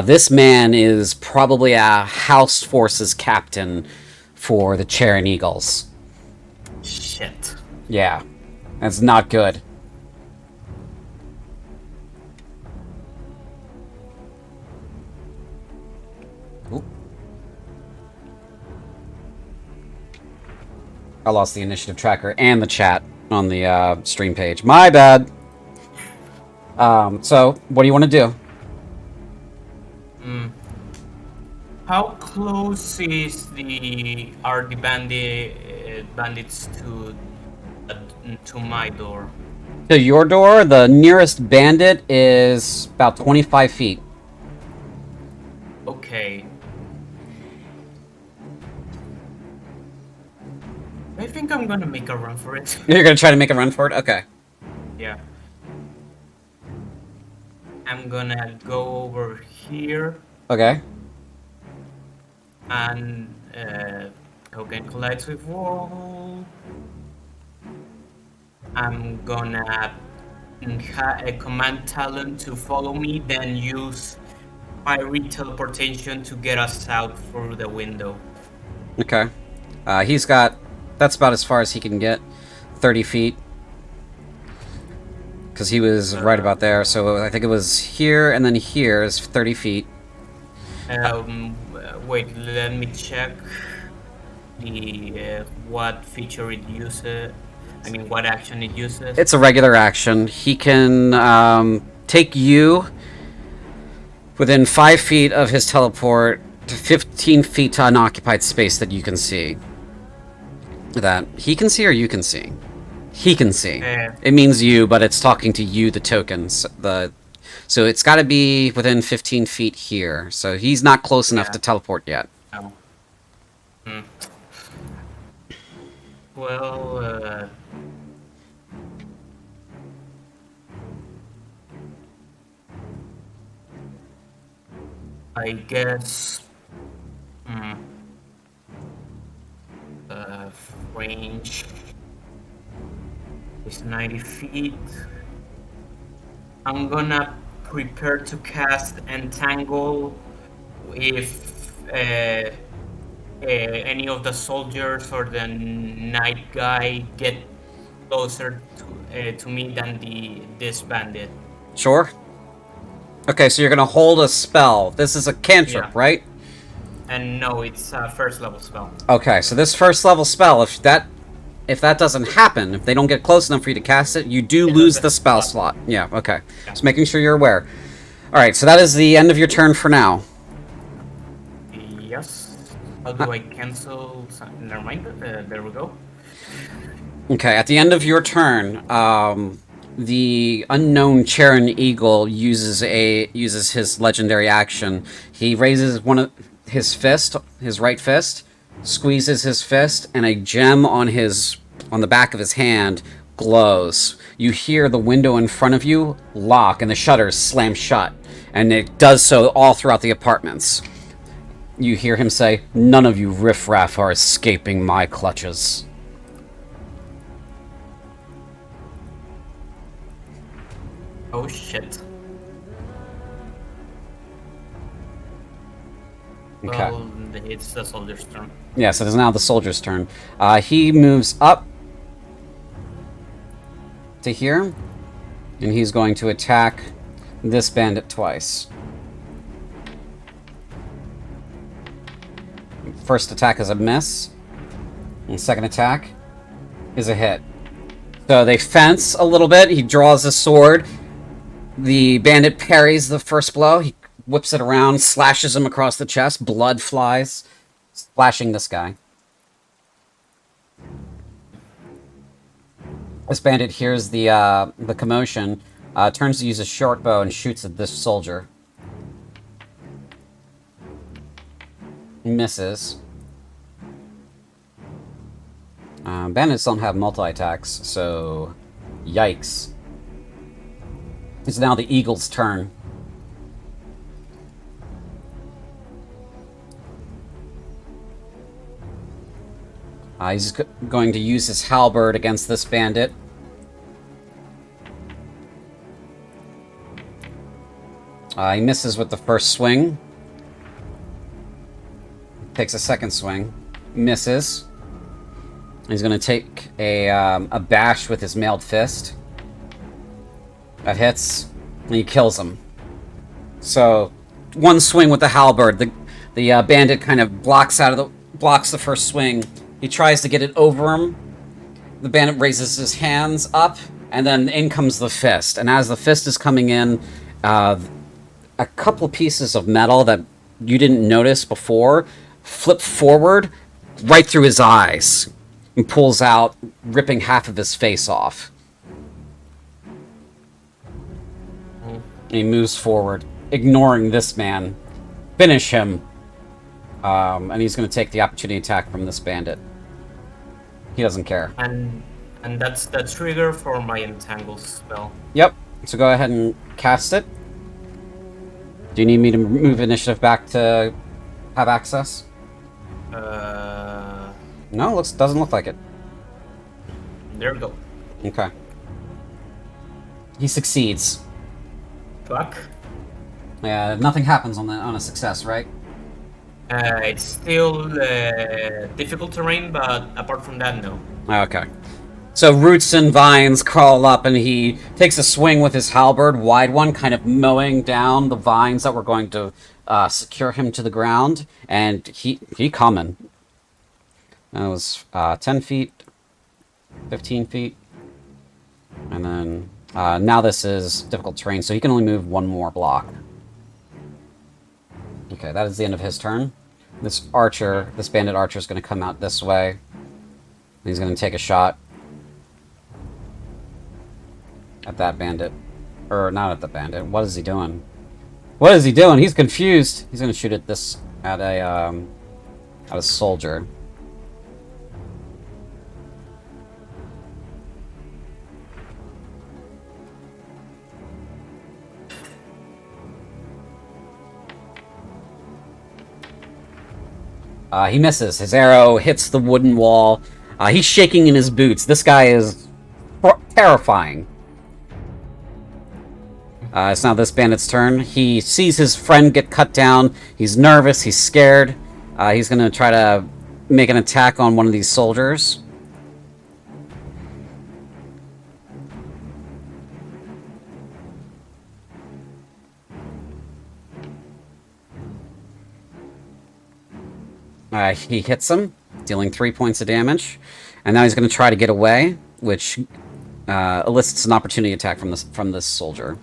This man is probably a house forces captain for the Charon Eagles. Shit. Yeah, that's not good. Oop. I lost the initiative tracker and the chat on the stream page. My bad. So, what do you want to do? How close are the bandits to my door? To your door, the nearest bandit is about 25 feet. Okay. I think I'm gonna make a run for it. You're gonna try to make a run for it? Okay. Yeah. I'm gonna go over here Okay. and token collides with wall. I'm gonna command Talon to follow me, then use fiery teleportation to get us out through the window. Okay. That's about as far as he can get. 30 feet. Because he was right about there, so I think it was here, and then here is 30 feet. Wait, let me check what feature it uses. I mean, what action it uses. It's a regular action. He can take you within 5 feet of his teleport to 15 feet to unoccupied space that you can see. That he can see or you can see? He can see. It means you, but it's talking to you, the tokens. So it's got to be within 15 feet here. So he's not close enough to teleport yet. Oh. Well, I guess. range is 90 feet. I'm gonna prepare to cast Entangle if any of the soldiers or the night guy get closer to me than this bandit. Sure. Okay, so you're gonna hold a spell. This is a cantrip, Yeah. right? And no, it's a first level spell. Okay, so this first level spell, if that doesn't happen, if they don't get close enough for you to cast it, you do lose the spell slot. Yeah, okay. Yeah. Just making sure you're aware. Alright, so that is the end of your turn for now. Yes. How do I cancel? Never mind. There we go. Okay, at the end of your turn, the unknown Charon Eagle uses his legendary action. He raises his right fist, squeezes his fist, and a gem on the back of his hand glows. You hear the window in front of you lock and the shutters slam shut, and it does so all throughout the apartments. You hear him say, "None of you riffraff are escaping my clutches." Oh shit. Okay. Well, it's the soldier's turn. Yes, it is now the soldier's turn. He moves up to here, and he's going to attack this bandit twice. First attack is a miss, and second attack is a hit. So they fence a little bit. He draws a sword. The bandit parries the first blow. He whips it around, slashes him across the chest. Blood flies, splashing this guy. This bandit hears the commotion, turns to use a short bow and shoots at this soldier. He misses. Bandits don't have multi-attacks, so yikes. It's now the eagle's turn. He's going to use his halberd against this bandit. He misses with the first swing. Takes a second swing. Misses. He's going to take a bash with his mailed fist. That hits, and he kills him. So, one swing with the halberd. The bandit kind of blocks the first swing. He tries to get it over him. The bandit raises his hands up, and then in comes the fist. And as the fist is coming in, a couple pieces of metal that you didn't notice before flip forward right through his eyes and pulls out, ripping half of his face off. And he moves forward, ignoring this man. Finish him. And he's going to take the opportunity attack from this bandit. He doesn't care. And that's the trigger for my entangle spell. Yep. So go ahead and cast it. Do you need me to move initiative back to have access? No, doesn't look like it. There we go. Okay. He succeeds. Fuck. Yeah, nothing happens on a success, right? It's still difficult terrain, but apart from that, no. Okay. So roots and vines crawl up, and he takes a swing with his halberd, wide one, kind of mowing down the vines that were going to secure him to the ground. And he coming. That was 10 feet, 15 feet, and then now this is difficult terrain, so he can only move one more block. Okay, that is the end of his turn. This bandit archer is going to come out this way. He's going to take a shot at that bandit. Or, not at the bandit. What is he doing? What is he doing? He's confused. He's going to shoot at a soldier. He misses. His arrow hits the wooden wall, He's shaking in his boots. This guy is terrifying. It's now this bandit's turn. He sees his friend get cut down. He's nervous. He's scared. He's going to try to make an attack on one of these soldiers. He hits him, dealing 3 points of damage. And now he's going to try to get away, which elicits an opportunity attack from this soldier.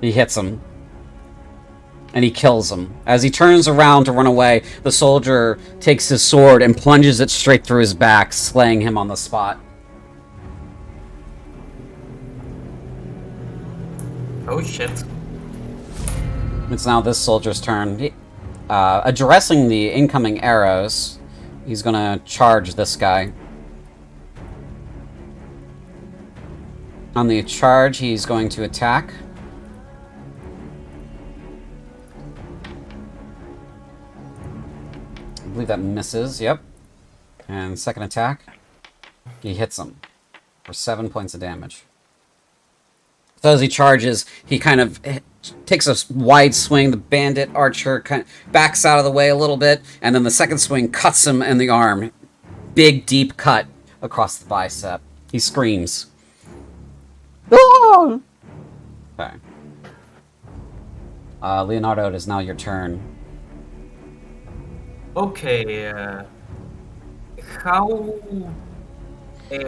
He hits him. And he kills him. As he turns around to run away, the soldier takes his sword and plunges it straight through his back, slaying him on the spot. Oh shit. It's now this soldier's turn. Addressing the incoming arrows, he's gonna charge this guy. On the charge, he's going to attack. I believe that misses, yep. And second attack, he hits him for 7 points of damage. So as he charges, he kind of takes a wide swing. The bandit archer kind of backs out of the way a little bit, and then the second swing cuts him in the arm. Big, deep cut across the bicep. He screams. Oh! Okay. Leonardo, it is now your turn. Okay, how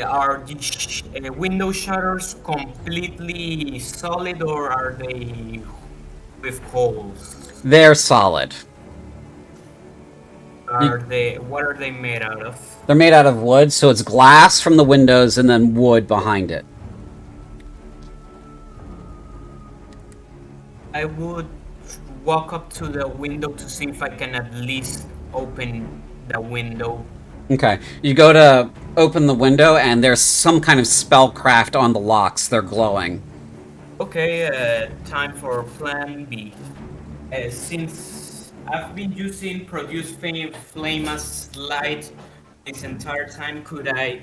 are the window shutters completely solid or are they with holes? They're solid. What are they made out of? They're made out of wood, so it's glass from the windows and then wood behind it. I would walk up to the window to see if I can at least open the window. Okay, you go to open the window and there's some kind of spellcraft on the locks. They're glowing. Okay, time for plan B. Since I've been using produce flame as light this entire time, could I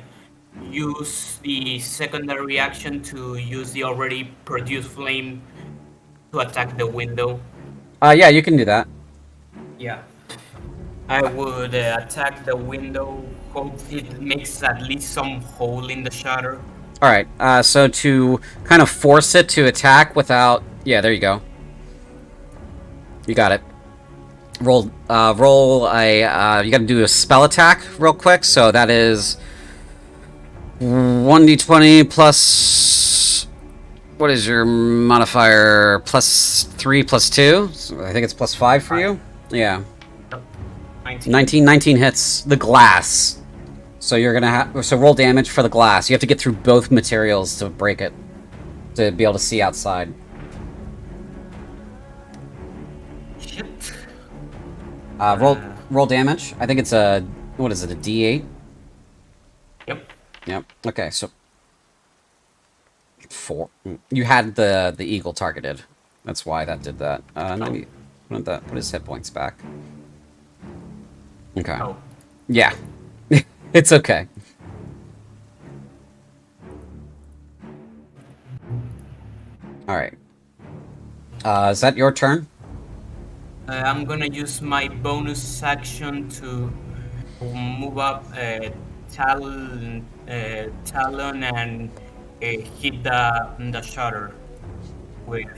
use the secondary action to use the already produced flame to attack the window? Yeah, you can do that. Yeah. I would attack the window, hope it makes at least some hole in the shutter. Alright, so to kind of force it to attack without... Yeah, there you go. You got it. Roll a... you gotta do a spell attack real quick, so that is... 1d20 plus... What is your modifier? Plus 3, plus 2? So I think it's plus 5 for you? Yeah. 19 hits the glass. So you're gonna have... So roll damage for the glass. You have to get through both materials to break it. To be able to see outside. Shit. Roll damage. I think it's a... What is it? A D8? Yep. Yep. Okay, so... 4. You had the eagle targeted. That's why that did that. Let me put his hit points back. Okay. Oh. Yeah. It's okay. Alright. Is that your turn? I'm gonna use my bonus action to move up Talon and hit the shutter with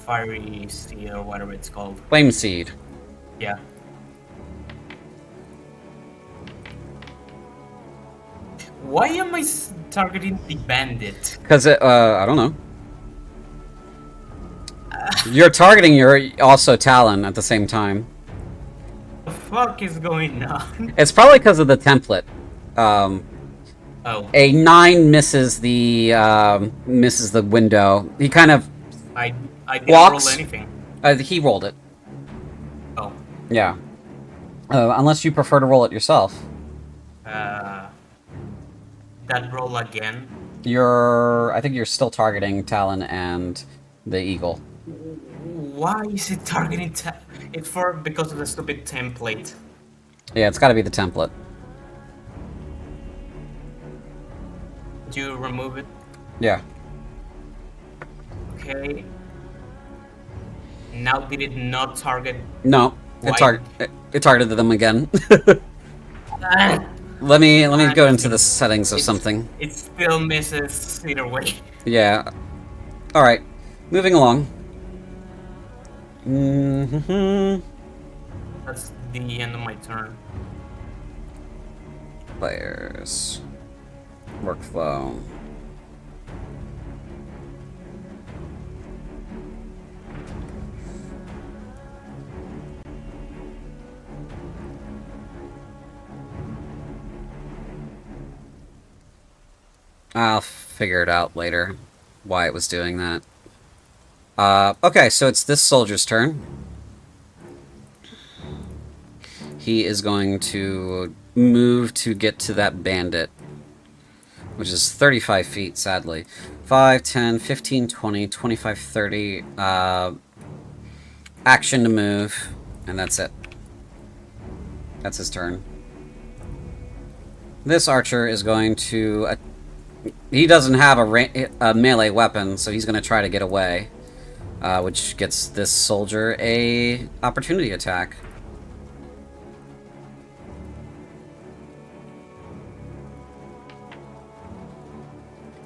fiery steel or whatever it's called. Flame Seed. Yeah. Why am I targeting the bandit? Because I don't know. You're targeting your also Talon at the same time. What the fuck is going on? It's probably because of the template. Oh. A 9 misses the window. He kind of I didn't walks. roll anything. He rolled it. Oh. Yeah. Unless you prefer to roll it yourself. That roll again. I think you're still targeting Talon and the Eagle. Why is it targeting? It's because of the stupid template. Yeah, it's got to be the template. Did you remove it? Yeah. Okay. Now did it not target? No, it targeted them again. Let me go into the settings of something. It still misses either way. Yeah. All right. Moving along. That's the end of my turn. Players. Workflow. I'll figure it out later, why it was doing that. Okay, so it's this soldier's turn. He is going to move to get to that bandit, which is 35 feet, sadly. 5, 10, 15, 20, 25, 30. Action to move, and that's it. That's his turn. This archer is going to... he doesn't have a melee weapon, so he's going to try to get away, which gets this soldier a opportunity attack.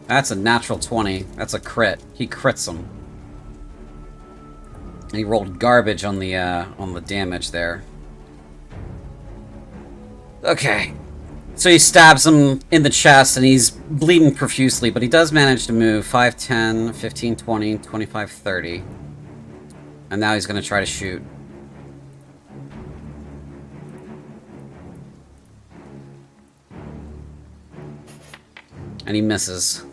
That's a natural 20. That's a crit. He crits him. He rolled garbage on the damage there. Okay. So he stabs him in the chest, and he's bleeding profusely, but he does manage to move 5, 10, 15, 20, 25, 30. And now he's going to try to shoot. And he misses.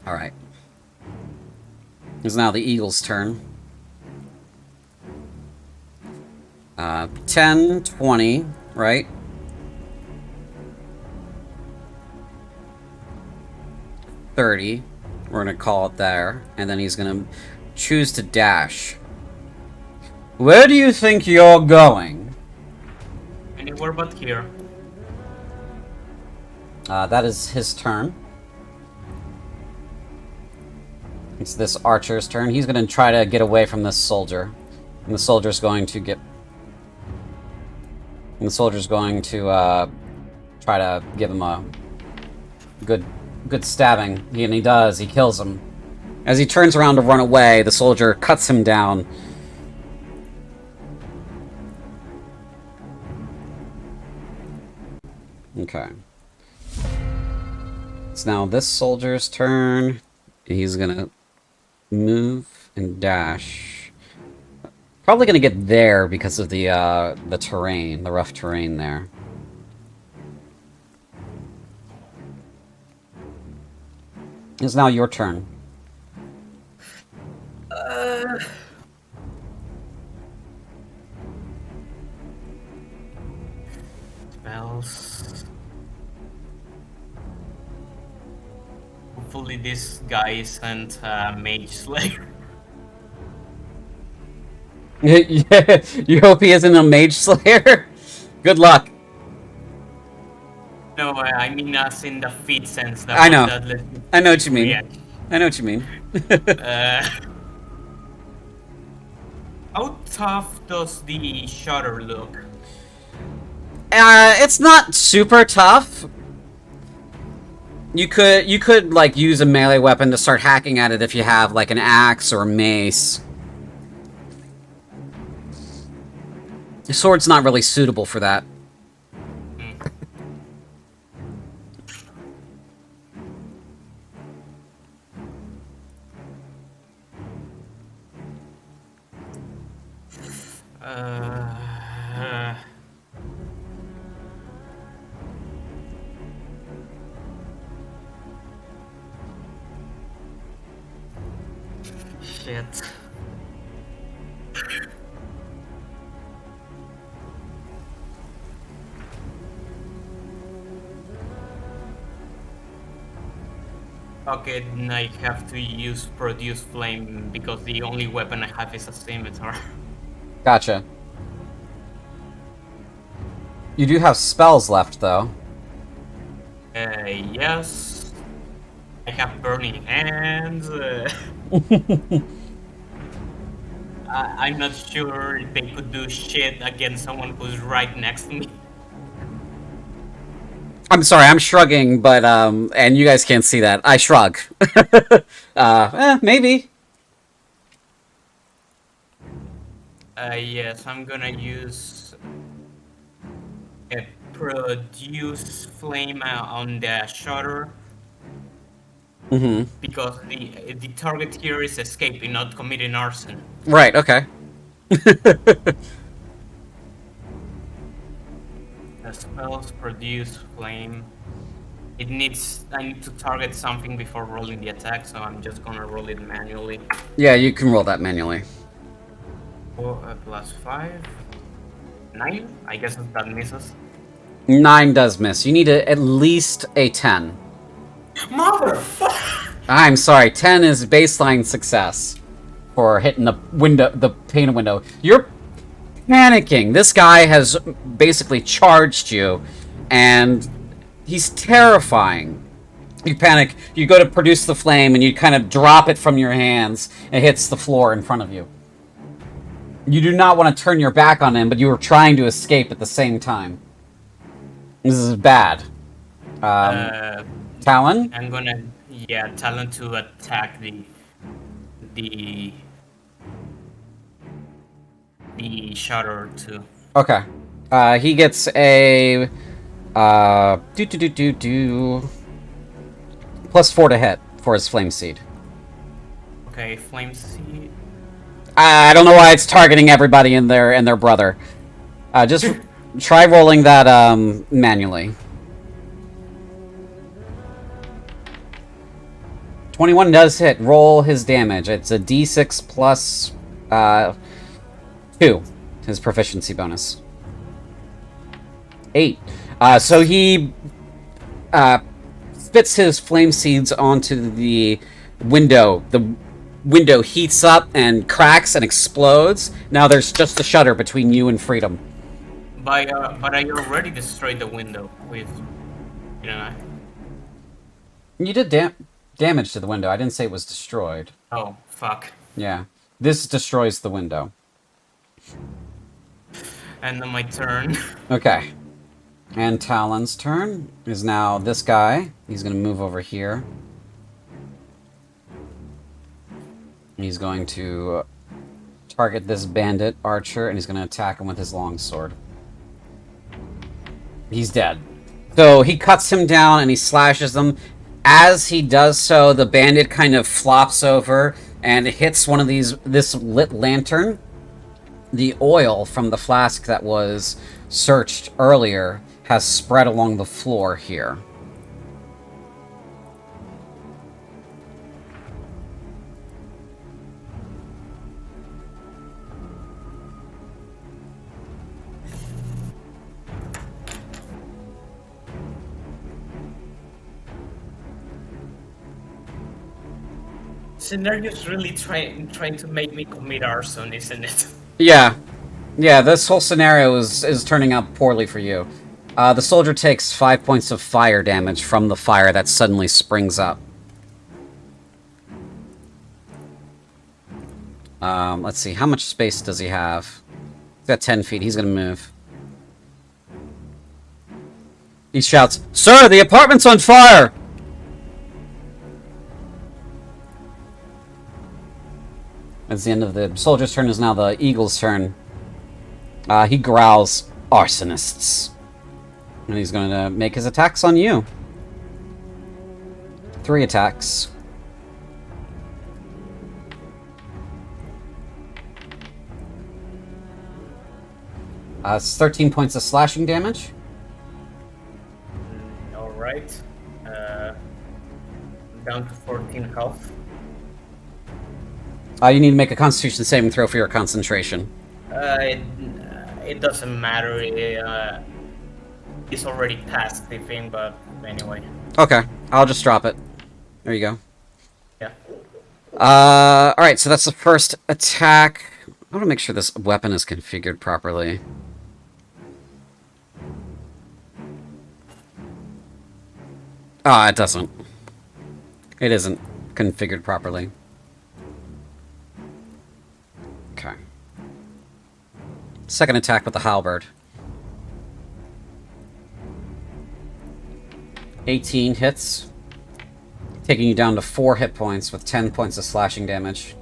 Alright. It's now the Eagle's turn. 10, 20, right? 30. We're going to call it there. And then he's going to choose to dash. Where do you think you're going? Anywhere but here. That is his turn. It's this archer's turn. He's going to try to get away from this soldier. And the soldier's going to get... and the soldier's going to try to give him a good stabbing. And he does. He kills him. As he turns around to run away, the soldier cuts him down. Okay. It's now this soldier's turn. He's gonna move and dash. Probably gonna get there because of the terrain, the rough terrain there. It's now your turn. Spells. Hopefully this guy isn't Mage Slayer. Yeah, you hope he isn't a Mage Slayer? Good luck. No, I mean as in the feat sense. I know. I know what you mean. React. I know what you mean. How tough does the shutter look? It's not super tough. You could like use a melee weapon to start hacking at it if you have like an axe or a mace. The sword's not really suitable for that. Shit. Okay, then I have to use produce flame because the only weapon I have is a scimitar. Gotcha. You do have spells left, though. Yes. I have burning hands. I'm not sure they could do shit against someone who's right next to me. I'm sorry, I'm shrugging, but, and you guys can't see that. I shrug. Maybe. Yes, I'm gonna use a produce flame on the shutter Mm-hmm. because the target here is escaping, not committing arson. Right, okay. The spells produce flame. I need to target something before rolling the attack, so I'm just gonna roll it manually. Yeah, you can roll that manually. Plus 5. 9? I guess that misses. 9 does miss. You need at least a 10. Motherfucker! I'm sorry, 10 is baseline success for hitting the window, the pane window. You're panicking. This guy has basically charged you, and he's terrifying. You panic, you go to produce the flame, and you kind of drop it from your hands, and it hits the floor in front of you. You do not want to turn your back on him, but you are trying to escape at the same time. This is bad. Talon? I'm gonna, Talon to attack the the shutter too. Okay. He gets a +4 to hit for his flame seed. Okay, flame seed. I don't know why it's targeting everybody and their brother. Just try rolling that manually. 21 does hit. Roll his damage. It's a d6 plus 2. His proficiency bonus. 8. So he spits his flame seeds onto the window. The window heats up and cracks and explodes. Now there's just a shutter between you and freedom. But I already destroyed the window with, you know. You did damage to the window. I didn't say it was destroyed. Oh fuck. Yeah. This destroys the window. And then my turn. Okay. And Talon's turn is now this guy. He's going to move over here. He's going to target this bandit archer, and he's going to attack him with his longsword. He's dead. So he cuts him down and he slashes him. As he does so, the bandit kind of flops over and hits one of this lit lantern. The oil from the flask that was searched earlier has spread along the floor here. Scenario's really trying to make me commit arson, isn't it? Yeah. Yeah, this whole scenario is turning out poorly for you. The soldier takes 5 points of fire damage from the fire that suddenly springs up. Let's see, how much space does he have? He's got 10 feet, he's gonna move. He shouts, "Sir, the apartment's on fire!" That's the end of the soldier's turn. Is now the eagle's turn. He growls, "Arsonists." And he's going to make his attacks on you. 3 attacks. It's 13 points of slashing damage. Alright. Down to 14 health. You need to make a Constitution saving throw for your concentration. It doesn't matter. It's already past the thing, but anyway. Okay, I'll just drop it. There you go. Yeah. Alright, so that's the first attack. I want to make sure this weapon is configured properly. Ah, it doesn't. It isn't configured properly. Okay. Second attack with the halberd. 18 hits. Taking you down to 4 hit points with 10 points of slashing damage.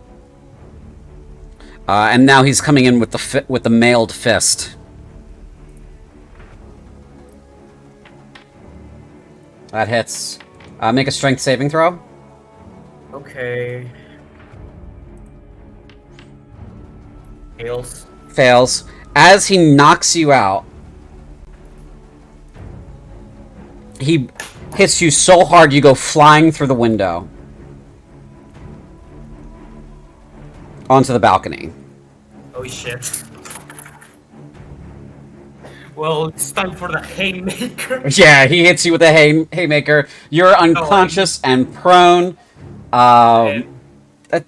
And now he's coming in with the mailed fist. That hits. Make a strength saving throw. Okay. Fails. Fails. As he knocks you out, he hits you so hard you go flying through the window. Onto the balcony. Oh shit. Well, it's time for the haymaker. Yeah, he hits you with a haymaker. You're unconscious and prone.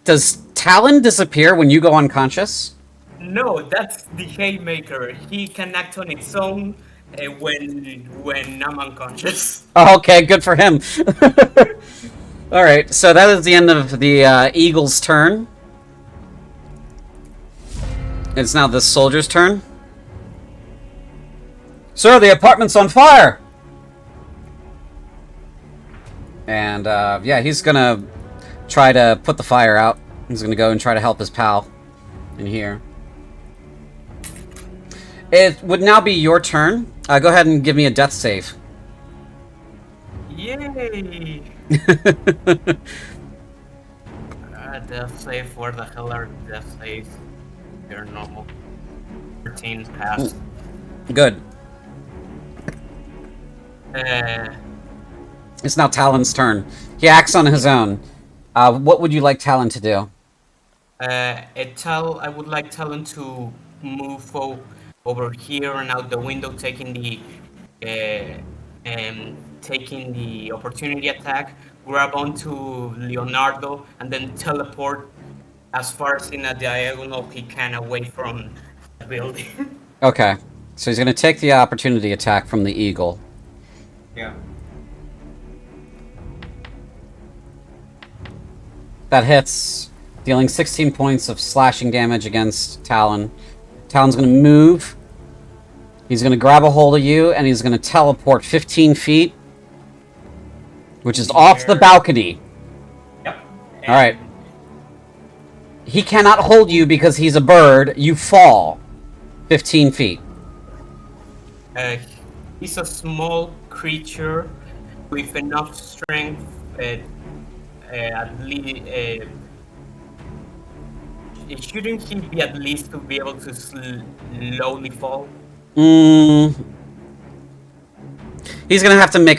Does Talon disappear when you go unconscious? No, that's the haymaker. He can act on its own when I'm unconscious. Oh, okay, good for him. Alright, so that is the end of the Eagle's turn. It's now the soldier's turn. Sir, the apartment's on fire! And, yeah, he's gonna try to put the fire out. He's gonna go and try to help his pal in here. It would now be your turn. Go ahead and give me a death save. Yay! Death save, where the hell are death saves? They're normal. 13 pass. Good. Uh, It's now Talon's turn. He acts on his own. What would you like Talon to do? I would like Talon to move over here and out the window, taking the opportunity attack, grab onto Leonardo, and then teleport as far as in a diagonal he can away from the building. Okay. So he's going to take the opportunity attack from the eagle. Yeah. That hits, dealing 16 points of slashing damage against Talon. Talon's going to move. He's going to grab a hold of you, and he's going to teleport 15 feet, which is off the balcony. Yep. All right. He cannot hold you because he's a bird. You fall 15 feet. He's a small creature with enough strength at least. Shouldn't he be at least to be able to slowly fall? He's gonna have to make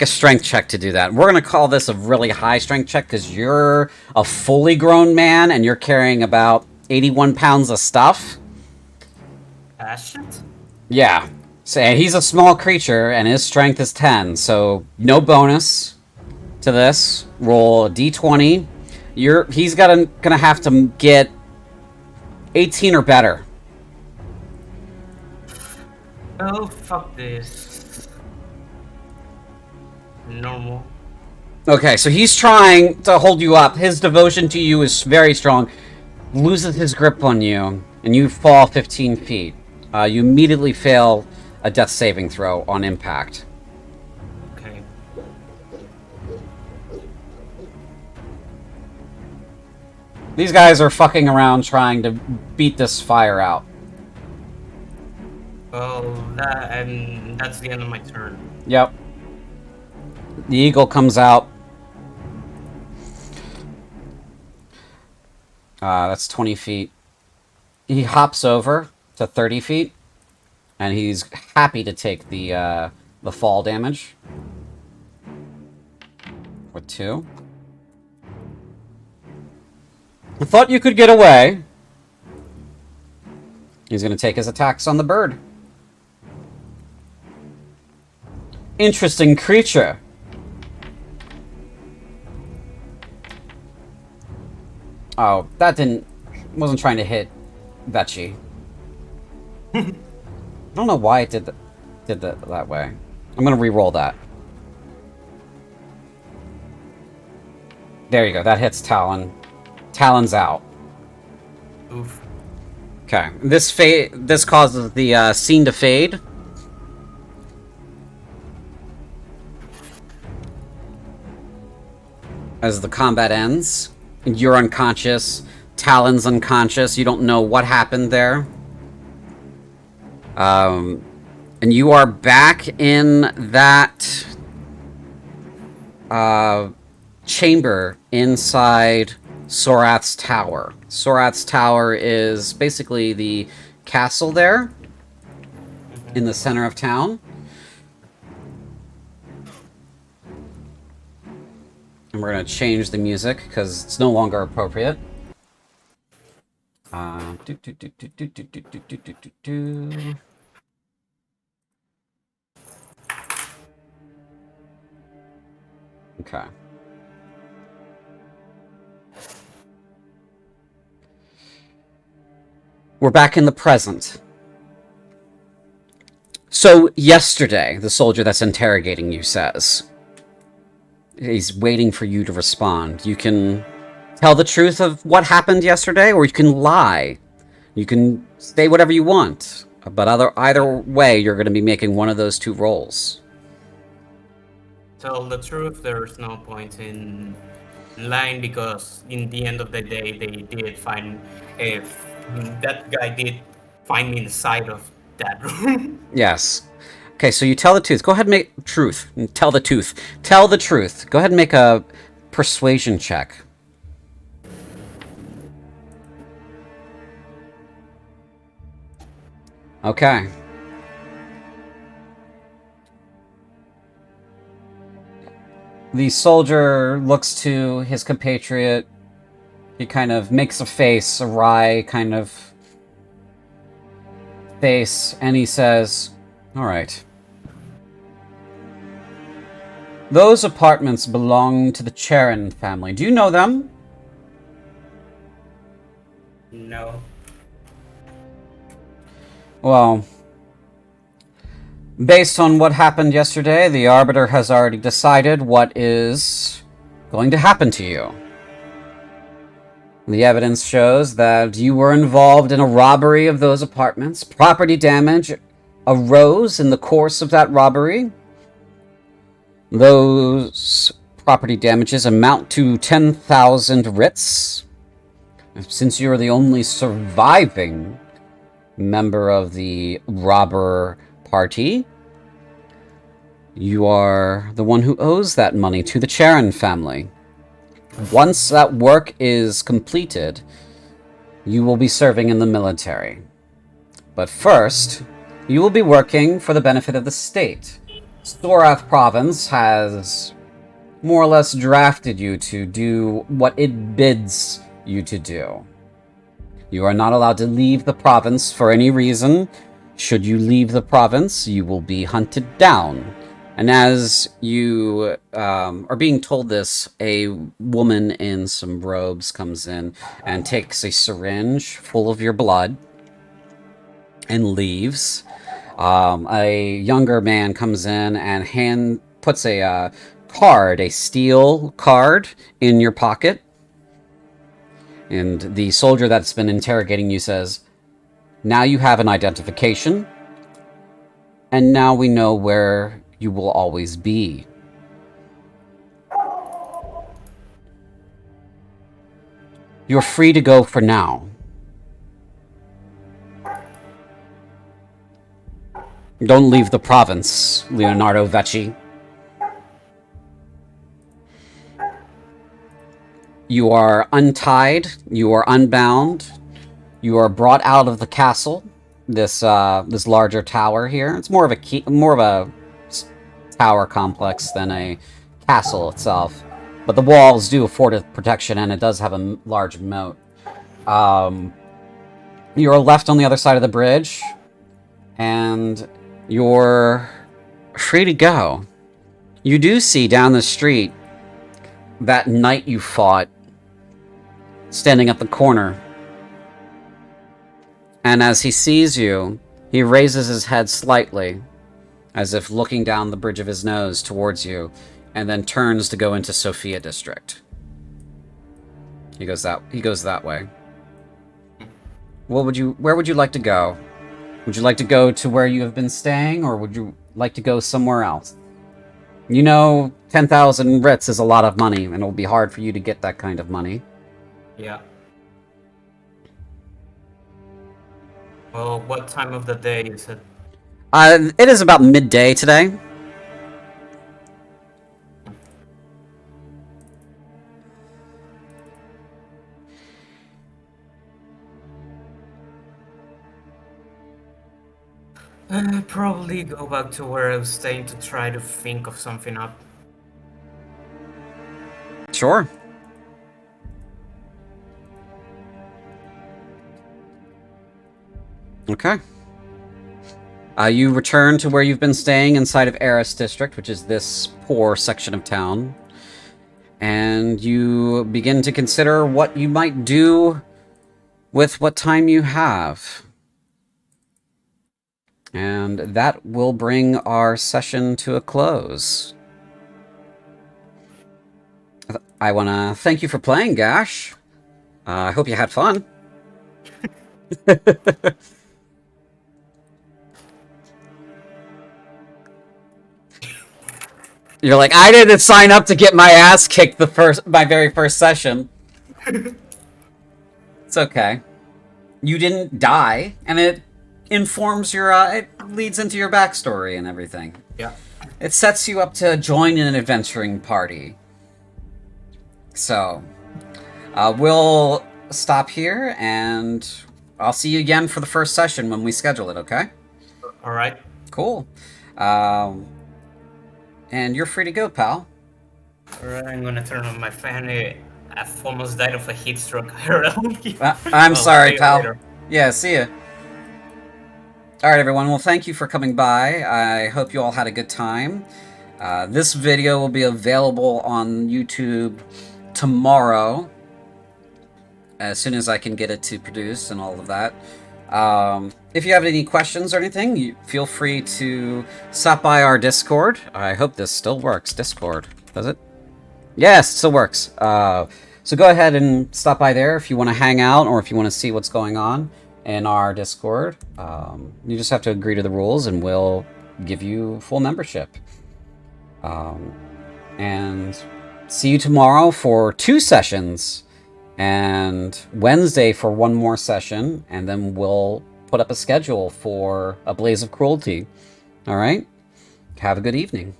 a strength check to do that. We're gonna call this a really high strength check because you're a fully grown man and you're carrying about 81 pounds of stuff. Shit. Yeah. So he's a small creature and his strength is 10, so no bonus to this. Roll a d20. He's gonna have to get 18 or better. Oh, fuck this. Normal. Okay, so he's trying to hold you up. His devotion to you is very strong. Loses his grip on you, and you fall 15 feet. You immediately fail a death saving throw on impact. Okay. These guys are fucking around trying to beat this fire out. Well, that's the end of my turn. Yep. The eagle comes out. That's 20 feet. He hops over to 30 feet, and he's happy to take the fall damage. With 2. I thought you could get away. He's going to take his attacks on the bird. Interesting creature. Oh, that didn't... wasn't trying to hit Vece. I don't know why it did that way. I'm gonna re-roll that. There you go. That hits Talon. Talon's out. Oof. Okay. This causes the scene to fade. As the combat ends. You're unconscious. Talon's unconscious. You don't know what happened there. And you are back in that chamber inside Sorath's tower. Sorath's tower is basically the castle there in the center of town. And we're going to change the music because it's no longer appropriate. Okay. We're back in the present. So, yesterday, the soldier that's interrogating you says... He's waiting for you to respond. You can tell the truth of what happened yesterday, or you can lie. You can say whatever you want. But either way, you're going to be making one of those two roles. Tell the truth, there's no point in lying because in the end of the day, they did find... If that guy did find me inside of that room. Yes. Okay, so you tell the truth. Go ahead and make... Truth. Tell the truth. Tell the truth. Go ahead and make a persuasion check. Okay. The soldier looks to his compatriot. He kind of makes a face, a wry kind of face, and he says, "All right. Those apartments belong to the Charon family. Do you know them?" No. Well, based on what happened yesterday, the Arbiter has already decided what is going to happen to you. The evidence shows that you were involved in a robbery of those apartments. Property damage arose in the course of that robbery. Those property damages amount to 10,000 writs. Since you're the only surviving member of the robber party, you are the one who owes that money to the Charon family. Once that work is completed, you will be serving in the military. But first, you will be working for the benefit of the state. Sorath province has more or less drafted you to do what it bids you to do. You are not allowed to leave the province for any reason. Should you leave the province, you will be hunted down. And as you are being told this, a woman in some robes comes in and takes a syringe full of your blood and leaves. A younger man comes in and puts a card, a steel card, in your pocket. And the soldier that's been interrogating you says, "Now you have an identification, and now we know where you will always be. You're free to go for now. Don't leave the province, Leonardo Vece. You are untied, you are unbound, you are brought out of the castle, this larger tower here. It's more of a tower complex than a castle itself, but the walls do afford it protection, and it does have a large moat. You're left on the other side of the bridge, and you're free to go. You do see down the street that knight you fought standing at the corner. And as he sees you, he raises his head slightly, as if looking down the bridge of his nose towards you, and then turns to go into Sophia District. He goes that way. Where would you like to go? Would you like to go to where you have been staying, or would you like to go somewhere else? You know, 10,000 Ritz is a lot of money, and it'll be hard for you to get that kind of money. Yeah. Well, what time of the day is it? It is about midday today. Probably go back to where I was staying to try to think of something up. Sure. Okay. You return to where you've been staying inside of Eris District, which is this poor section of town. And you begin to consider what you might do with what time you have. And that will bring our session to a close. I want to thank you for playing, Gash. I hope you had fun. You're like, I didn't sign up to get my ass kicked my very first session. It's okay. You didn't die, and it informs your, it leads into your backstory and everything. Yeah. It sets you up to join in an adventuring party. So, we'll stop here, and I'll see you again for the first session when we schedule it, okay? Alright. Cool. And you're free to go, pal. Alright, I'm gonna turn on my fan. I've almost died of a heat stroke. I'm sorry, pal. Later. Yeah, see ya. Alright, everyone. Well, thank you for coming by. I hope you all had a good time. This video will be available on YouTube tomorrow, as soon as I can get it to produce and all of that. If you have any questions or anything, feel free to stop by our Discord. I hope this still works. Discord, does it? Yes, it still works. So go ahead and stop by there if you want to hang out or if you want to see what's going on in our Discord. You just have to agree to the rules and we'll give you full membership. And see you tomorrow for 2 sessions. And Wednesday for 1 more session, and then we'll put up a schedule for A Blaze of Cruelty. All right? Have a good evening.